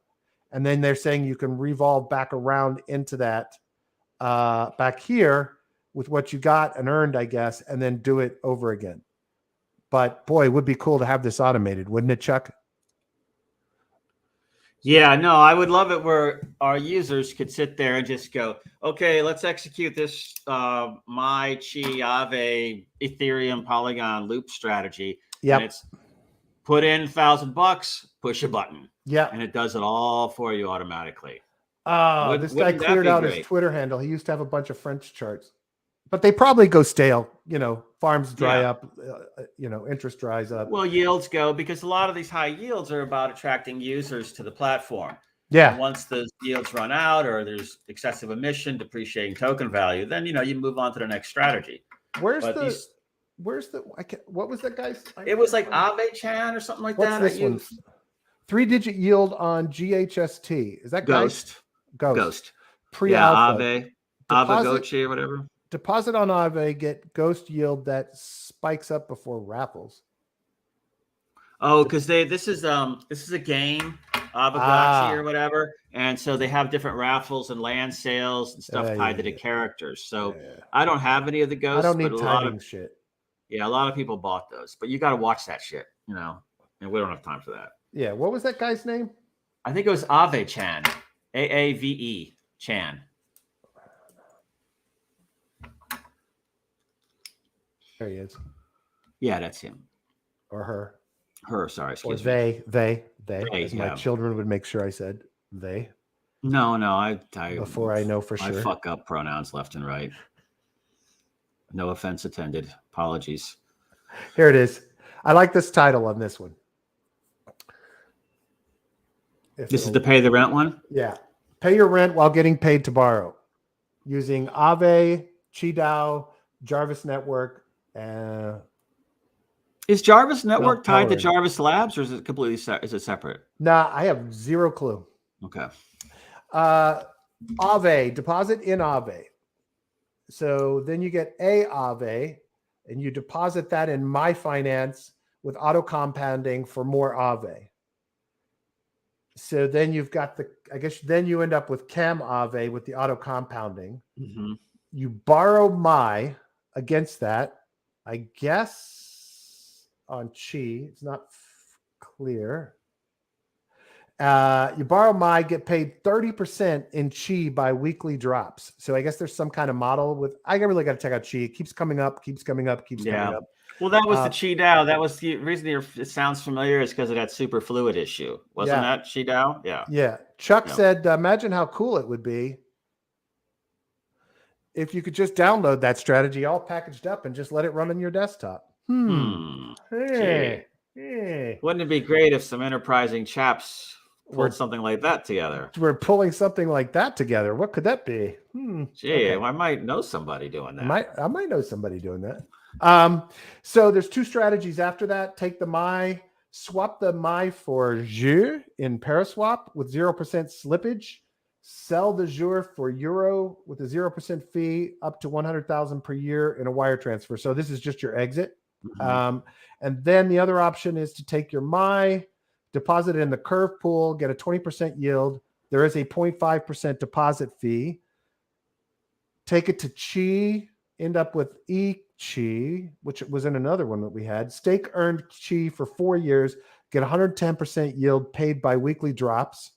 And then they're saying you can revolve back around into that back here with what you got and earned, I guess, and then do it over again. But boy, it would be cool to have this automated, wouldn't it, Chuck? Yeah, no, I would love it where our users could sit there and just go, okay, let's execute this my Chi Aave Ethereum Polygon loop strategy. Yep. And it's put in $1,000, push a button. Yeah. And it does it all for you automatically. Oh, this guy cleared out his Twitter handle. He used to have a bunch of French charts, but they probably go stale. Farms dry up, interest dries up. Well, yields go because a lot of these high yields are about attracting users to the platform. Yeah. And once those yields run out or there's excessive emission, depreciating token value, then, you move on to the next strategy. What was that guy's? It was like Aave Chan or something like that. What's this one? 3-digit yield on GHST. Is that Ghost? Ghost. Pre-alpha. Aave Gochi or whatever. Deposit on Aave, get Ghost yield that spikes up before raffles. Oh, because this is a game, Aave or whatever, and so they have different raffles and land sales and stuff tied to the characters. So I don't have any of the Ghosts. I don't need timing shit. Yeah, a lot of people bought those, but you got to watch that shit, and we don't have time for that. Yeah, what was that guy's name? I think it was Aave Chan, Aave Chan. There he is. Yeah, that's him. Or her. Her, sorry. Excuse me. They. As my children would make sure I said they. No, I before I know for sure. I fuck up pronouns left and right. No offense intended. Apologies. Here it is. I like this title on this one. This is the pay the rent one? Yeah. Pay your rent while getting paid to borrow. Using Aave, QiDao, Jarvis Network. Is Jarvis Network tied to Jarvis Labs, or is it completely separate? Nah, I have zero clue. Okay. Aave, deposit in Aave. So then you get a Aave, and you deposit that in my finance with auto compounding for more Aave. So then you've got then you end up with Cam Aave with the auto compounding. Mm-hmm. You borrow my against that. I guess on Chi, it's not clear. You borrow my, get paid 30% in Chi by weekly drops. So I guess there's some kind of model with. I really got to check out Chi. It keeps coming up, coming up. Well, that was the QiDao. That was the reason it sounds familiar is because of that super fluid issue. Wasn't that QiDao? Yeah. Yeah. Chuck said, imagine how cool it would be if you could just download that strategy all packaged up and just let it run on your desktop. Hey. Wouldn't it be great if some enterprising chaps pulled something like that together? We're pulling something like that together. What could that be? Okay. I might know somebody doing that. I might know somebody doing that. So there's two strategies after that. Take the my, swap the my for Jour in Paraswap with 0% slippage. Sell the Jour for euro with a 0% fee up to 100,000 per year in a wire transfer. So this is just your exit. Mm-hmm. And then the other option is to take your my, deposit it in the curve pool, get a 20% yield. There is a 0.5% deposit fee. Take it to Chi, end up with Chi, which was in another one that we had. Stake earned Chi for 4 years, get 110% yield paid by weekly drops.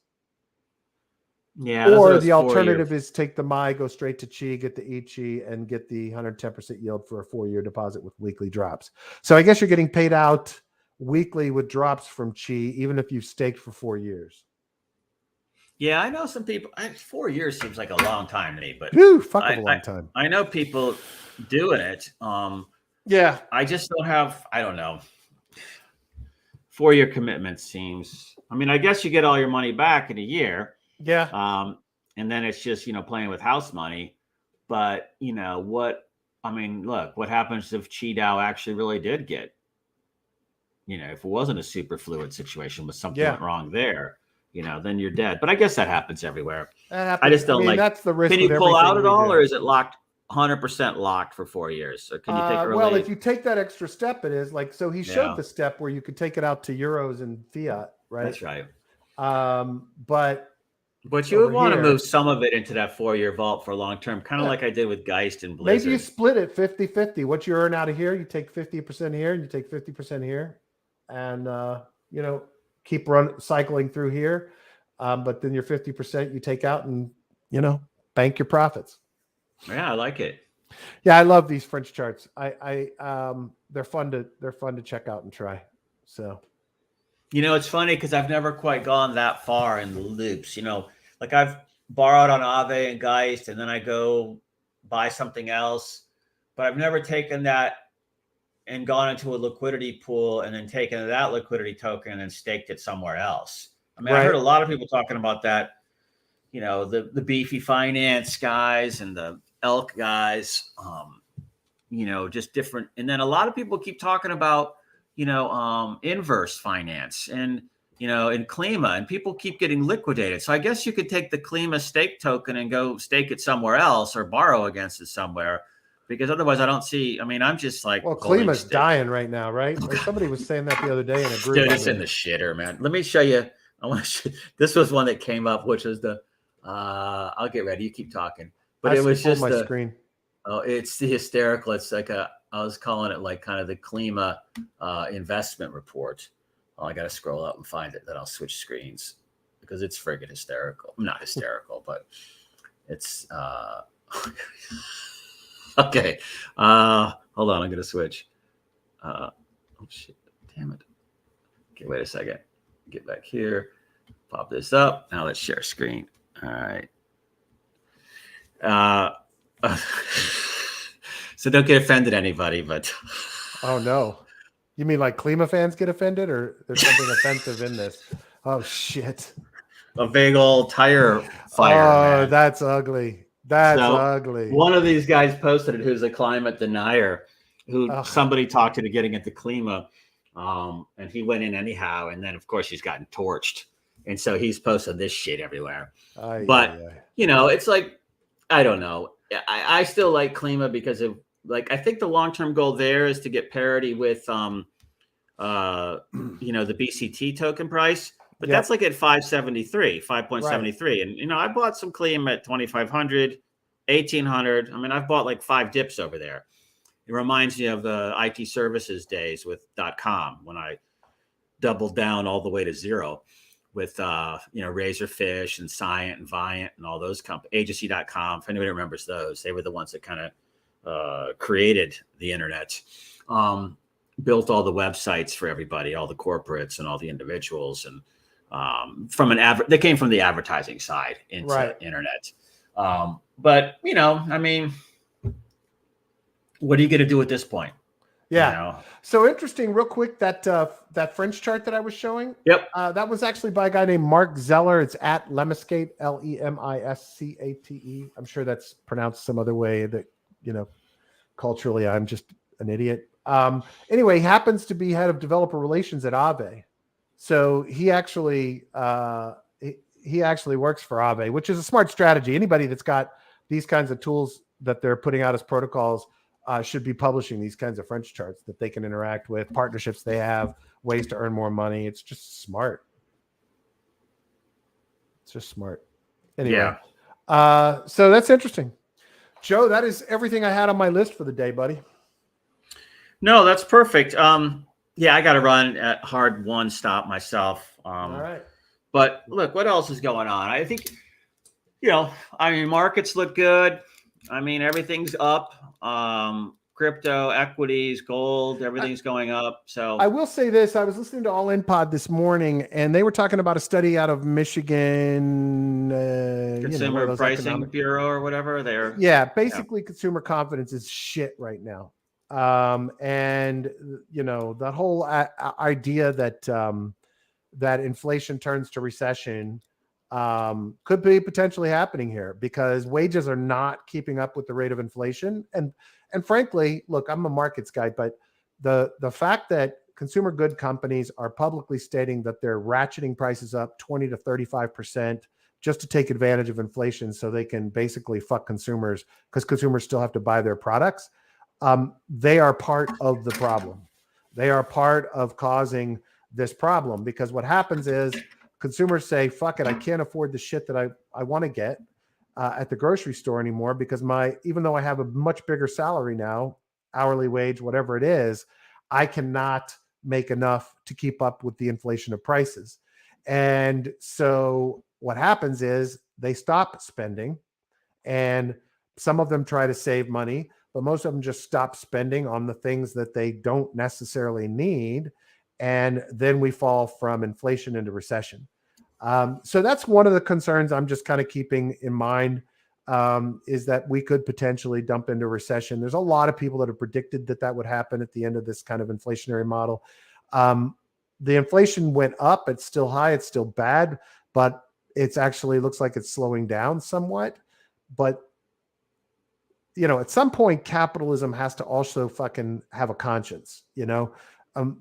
Yeah. Or the alternative is take the my, go straight to Chi, get the Chi, and get the 110% yield for a 4-year deposit with weekly drops. So I guess you're getting paid out weekly with drops from Chi, even if you've staked for 4 years. Yeah, I know some people. 4 years seems like a long time to me, but a long time. I know people doing it. Yeah, I just don't have. I don't know. 4-year commitment seems. I mean, I guess you get all your money back in a year. Yeah. And then it's just playing with house money. But what? I mean, look, what happens if QiDao actually really did get? If it wasn't a super fluid situation with something went wrong there, then you're dead. But I guess that happens everywhere. I just don't like. That's the risk. Can you pull out at all, or is it locked 100% locked for 4 years? Or can you take early? Well, if you take that extra step, it is like, so he showed Yeah. the step where you could take it out to euros and fiat, right? That's right. But you would want to here, move some of it into that 4-year vault for long term, kind of like I did with Geist and Blizzard. maybe you split it 50-50. What you earn out of here, you take 50% here and you take 50% here, and you know, keep cycling through here. But then your 50% you take out and, you know, bank your profits. Yeah, I like it. Yeah, I love these French charts. They're fun to check out and try. So, you know, it's funny because I've never quite gone that far in the loops. You know, like I've borrowed on Aave and Geist, and then I go buy something else, but I've never taken that and gone into a liquidity pool and then taken that liquidity token and then staked it somewhere else. I mean, I heard a lot of people talking about that. You know, the beefy finance guys and the elk guys, you know, just different. And then a lot of people keep talking about, you know, inverse finance and, you know, in Klima, and people keep getting liquidated. So I guess you could take the Klima stake token and go stake it somewhere else or borrow against it somewhere, because otherwise I don't see. I mean, I'm just like, well, Klima's dying right now, right? Like somebody was saying that the other day in a group. Dude, it's in the shitter, man. Let me show you. I want to. This was one that came up, which was the. I'll get ready. You keep talking, but it was just my screen. Oh, it's the hysterical. It's like I was calling it like kind of the Klima investment report. Oh, I got to scroll up and find it. Then I'll switch screens because it's friggin' hysterical. Not hysterical, but it's okay. Hold on. I'm going to switch. Oh shit. Damn it. Okay. Wait a second. Get back here. Pop this up. Now let's share screen. All right. So don't get offended, anybody, but oh no, you mean like Klima fans get offended, or there's something offensive in this? Oh shit! A big old tire fire. Oh, man. That's ugly. That's ugly. One of these guys posted it, who's a climate denier, who somebody talked to getting into Klima, and he went in anyhow, and then of course he's gotten torched, and so he's posted this shit everywhere. You know, it's like, I don't know. I still like Klima because of, like, I think the long-term goal there is to get parity with, you know, the BCT token price, but that's like at 5.73. Right. And, you know, I bought some Klima at 2,500, 1,800. I mean, I've bought like 5 dips over there. It reminds me of the IT services days with .com when I doubled down all the way to zero with, you know, Razorfish and Scient and Viant and all those companies, agency.com. If anybody remembers those, they were the ones that kind of created the internet, built all the websites for everybody, all the corporates and all the individuals. And they came from the advertising side into internet. But, you know, I mean, what are you going to do at this point? Yeah. You know? So interesting, real quick, that French chart that I was showing. Yep. That was actually by a guy named Mark Zeller. It's at Lemiscate, Lemiscate. I'm sure that's pronounced some other way that, you know, culturally, I'm just an idiot. Anyway, he happens to be head of developer relations at Aave. So he actually works for Aave, which is a smart strategy. Anybody that's got these kinds of tools that they're putting out as protocols should be publishing these kinds of French charts that they can interact with, partnerships they have, ways to earn more money. It's just smart. It's just smart. Anyway, so that's interesting. Joe, that is everything I had on my list for the day, buddy. No, that's perfect. Yeah, I got to run at hard one stop myself. All right. But look, what else is going on? I think, you know, I mean, markets look good. I mean, everything's up. Crypto, equities, gold, everything's going up. So I will say this. I was listening to All In Pod this morning, and they were talking about a study out of Michigan. Consumer Pricing Bureau or whatever. Basically consumer confidence is shit right now. And, you know, the whole idea that that inflation turns to recession could be potentially happening here because wages are not keeping up with the rate of inflation. And frankly, look, I'm a markets guy, but the fact that consumer good companies are publicly stating that they're ratcheting prices up 20 to 35%, just to take advantage of inflation so they can basically fuck consumers because consumers still have to buy their products. They are part of the problem. They are part of causing this problem because what happens is consumers say, fuck it, I can't afford the shit that I want to get at the grocery store anymore because even though I have a much bigger salary now, hourly wage, whatever it is, I cannot make enough to keep up with the inflation of prices. And so what happens is they stop spending, and some of them try to save money, but most of them just stop spending on the things that they don't necessarily need. And then we fall from inflation into recession. So that's one of the concerns I'm just kind of keeping in mind, is that we could potentially dump into recession. There's a lot of people that have predicted that would happen at the end of this kind of inflationary model. The inflation went up. It's still high. It's still bad, but it's actually looks like it's slowing down somewhat. But, at some point, capitalism has to also fucking have a conscience,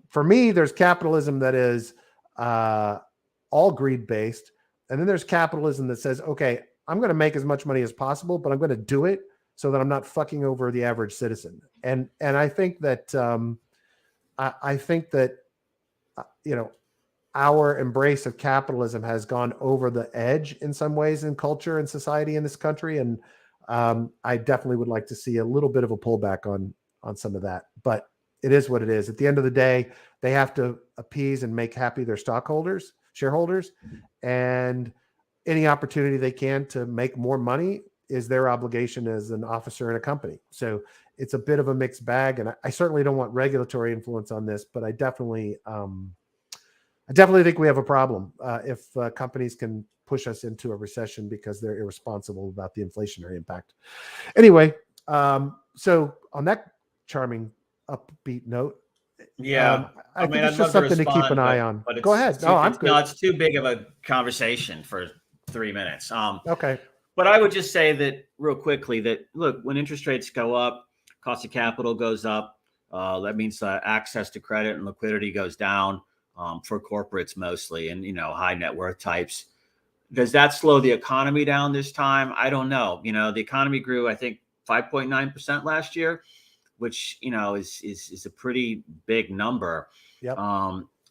For me, there's capitalism that is all greed based. And then there's capitalism that says, okay, I'm going to make as much money as possible, but I'm going to do it so that I'm not fucking over the average citizen. And I think that, our embrace of capitalism has gone over the edge in some ways in culture and society in this country. And I definitely would like to see a little bit of a pullback on some of that, but it is what it is. At the end of the day, they have to appease and make happy their shareholders, and any opportunity they can to make more money is their obligation as an officer in a company. So it's a bit of a mixed bag. And I certainly don't want regulatory influence on this, but I definitely think we have a problem if companies can push us into a recession because they're irresponsible about the inflationary impact. Anyway, so on that charming upbeat note, I think it's just something to keep an eye on. But go ahead. I'm good. No, it's too big of a conversation for 3 minutes. Okay. But I would just say that real quickly that, look, when interest rates go up, cost of capital goes up. That means access to credit and liquidity goes down for corporates mostly and, high net worth types. Does that slow the economy down this time? I don't know. The economy grew, I think, 5.9% last year, which, is a pretty big number. Yep.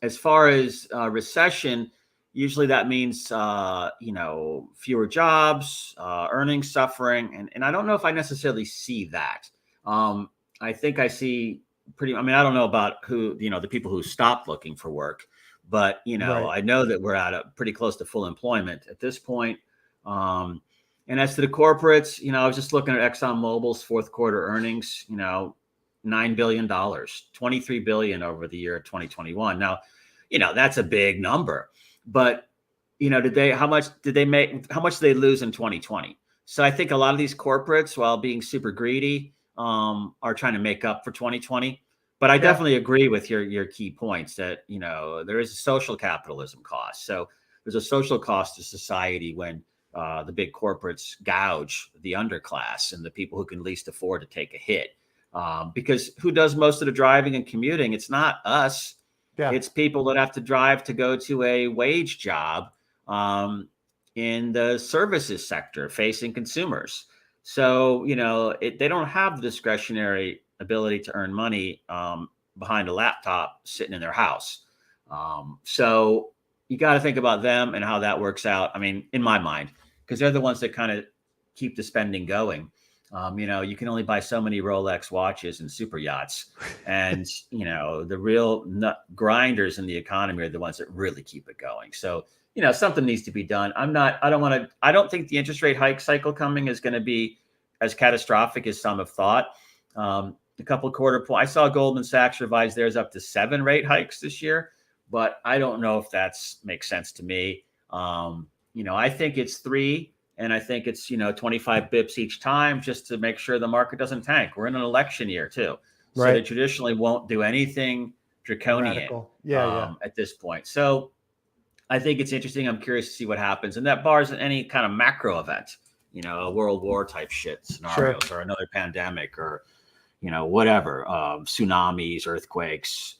As far as recession, usually that means, fewer jobs, earnings suffering. And I don't know if I necessarily see that. I think I see I don't know about who, the people who stopped looking for work, but, Right. I know that we're at pretty close to full employment at this point. And as to the corporates, I was just looking at ExxonMobil's fourth quarter earnings, $9 billion, $23 billion over the year of 2021. Now, that's a big number, but, how much did they make? How much did they lose in 2020? So I think a lot of these corporates, while being super greedy, are trying to make up for 2020. But I definitely agree with your key points that, there is a social capitalism cost. So there's a social cost to society when the big corporates gouge the underclass and the people who can least afford to take a hit. Because who does most of the driving and commuting? It's not us. Yeah. It's people that have to drive to go to a wage job in the services sector facing consumers. So, they don't have the discretionary ability to earn money behind a laptop sitting in their house. So you got to think about them and how that works out. I mean, in my mind, because they're the ones that kind of keep the spending going. You can only buy so many Rolex watches and super yachts. And, the real nut grinders in the economy are the ones that really keep it going. So, something needs to be done. I don't think the interest rate hike cycle coming is going to be as catastrophic as some have thought. A couple of quarter points. I saw Goldman Sachs revise theirs up to 7 rate hikes this year, but I don't know if that's makes sense to me. I think it's 3, and I think it's 25 bips each time just to make sure the market doesn't tank. We're in an election year too, so they traditionally won't do anything draconian at this point. So I think it's interesting. I'm curious to see what happens, and that bars any kind of macro event, a world war type shit scenarios, or another pandemic, or whatever, tsunamis, earthquakes,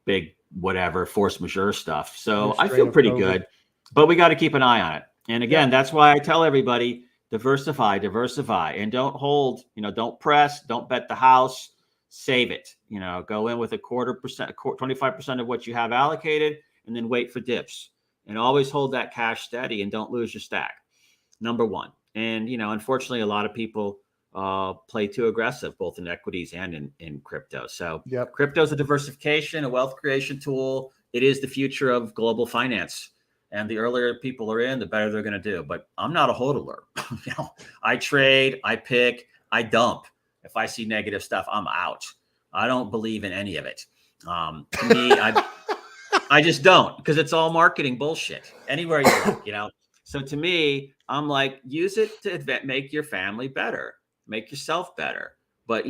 big whatever force majeure stuff. So I feel pretty good. But we got to keep an eye on it. And again, that's why I tell everybody, diversify, and don't hold, don't press, don't bet the house, save it, go in with a 0.25%, 25% of what you have allocated, and then wait for dips, and always hold that cash steady and don't lose your stack. Number one. And, unfortunately, a lot of people play too aggressive, both in equities and in crypto. So crypto is a diversification, a wealth creation tool. It is the future of global finance. And the earlier people are in, the better they're going to do. But I'm not a hodler. I trade, I pick, I dump. If I see negative stuff, I'm out. I don't believe in any of it. To me, I just don't, because it's all marketing bullshit. Anywhere you look, So to me, I'm like, use it to make your family better, make yourself better. But,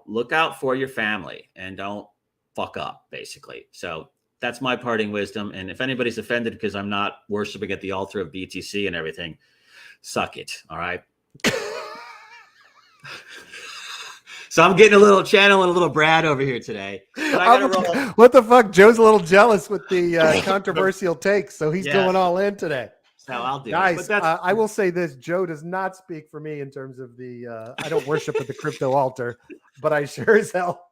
look out for your family and don't fuck up, basically. So that's my parting wisdom. And if anybody's offended because I'm not worshiping at the altar of BTC and everything, suck it. All right. So I'm getting a little channeling a little Brad over here today. But I gotta roll. What the fuck? Joe's a little jealous with the controversial takes, so he's going all in today. That's how I'll do Guys, it. I will say this. Joe does not speak for me in terms of the I don't worship at the crypto altar, but I sure as hell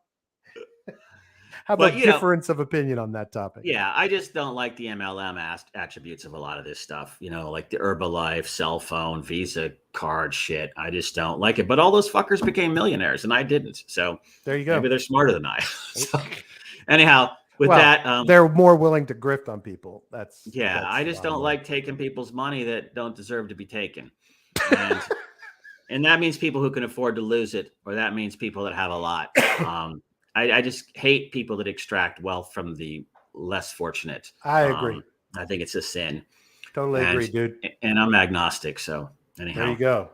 have a difference of opinion on that topic. Yeah, I just don't like the MLM attributes of a lot of this stuff, like the Herbalife, cell phone, Visa card shit. I just don't like it. But all those fuckers became millionaires and I didn't. So there you go. Maybe they're smarter than I. So, anyhow, with that, they're more willing to grift on people. That's I just don't like taking people's money that don't deserve to be taken. And that means people who can afford to lose it, or that means people that have a lot. I just hate people that extract wealth from the less fortunate. I agree. I think it's a sin. Totally agree, dude. And I'm agnostic. So anyhow, there you go.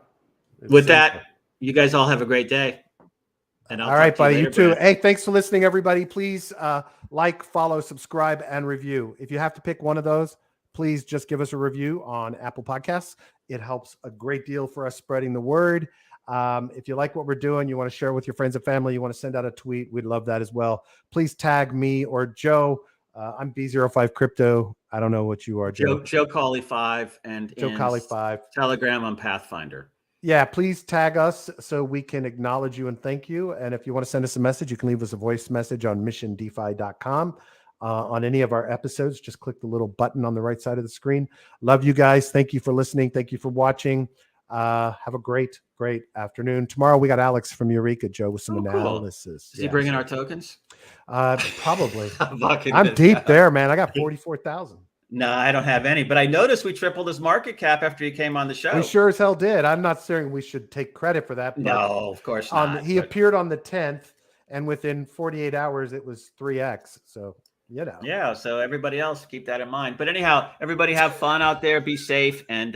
With that, you guys all have a great day. And all right, buddy. You too. Hey, thanks for listening, everybody. Please like, follow, subscribe, and review. If you have to pick one of those, please just give us a review on Apple Podcasts. It helps a great deal for us spreading the word. If you like what we're doing, you want to share with your friends and family, you want to send out a tweet, we'd love that as well. Please tag me or Joe. I'm B05 Crypto. I don't know what you are, Joe. Joe Cawley 5 and Joe Cawley 5. Telegram on Pathfinder. Yeah, please tag us so we can acknowledge you and thank you. And if you want to send us a message, you can leave us a voice message on missiondefi.com. On any of our episodes, just click the little button on the right side of the screen. Love you guys. Thank you for listening. Thank you for watching. Have a great afternoon. Tomorrow we got Alex from Eureka, Joe, with some analysis. Is he bringing our tokens? Probably. I'm deep there, man. I got 44,000. No, I don't have any, but I noticed we tripled his market cap after he came on the show. We sure as hell did. I'm not saying we should take credit for that. No, of course not. He appeared on the 10th, and within 48 hours, it was 3x. So, Yeah, so everybody else, keep that in mind. But anyhow, everybody have fun out there. Be safe. And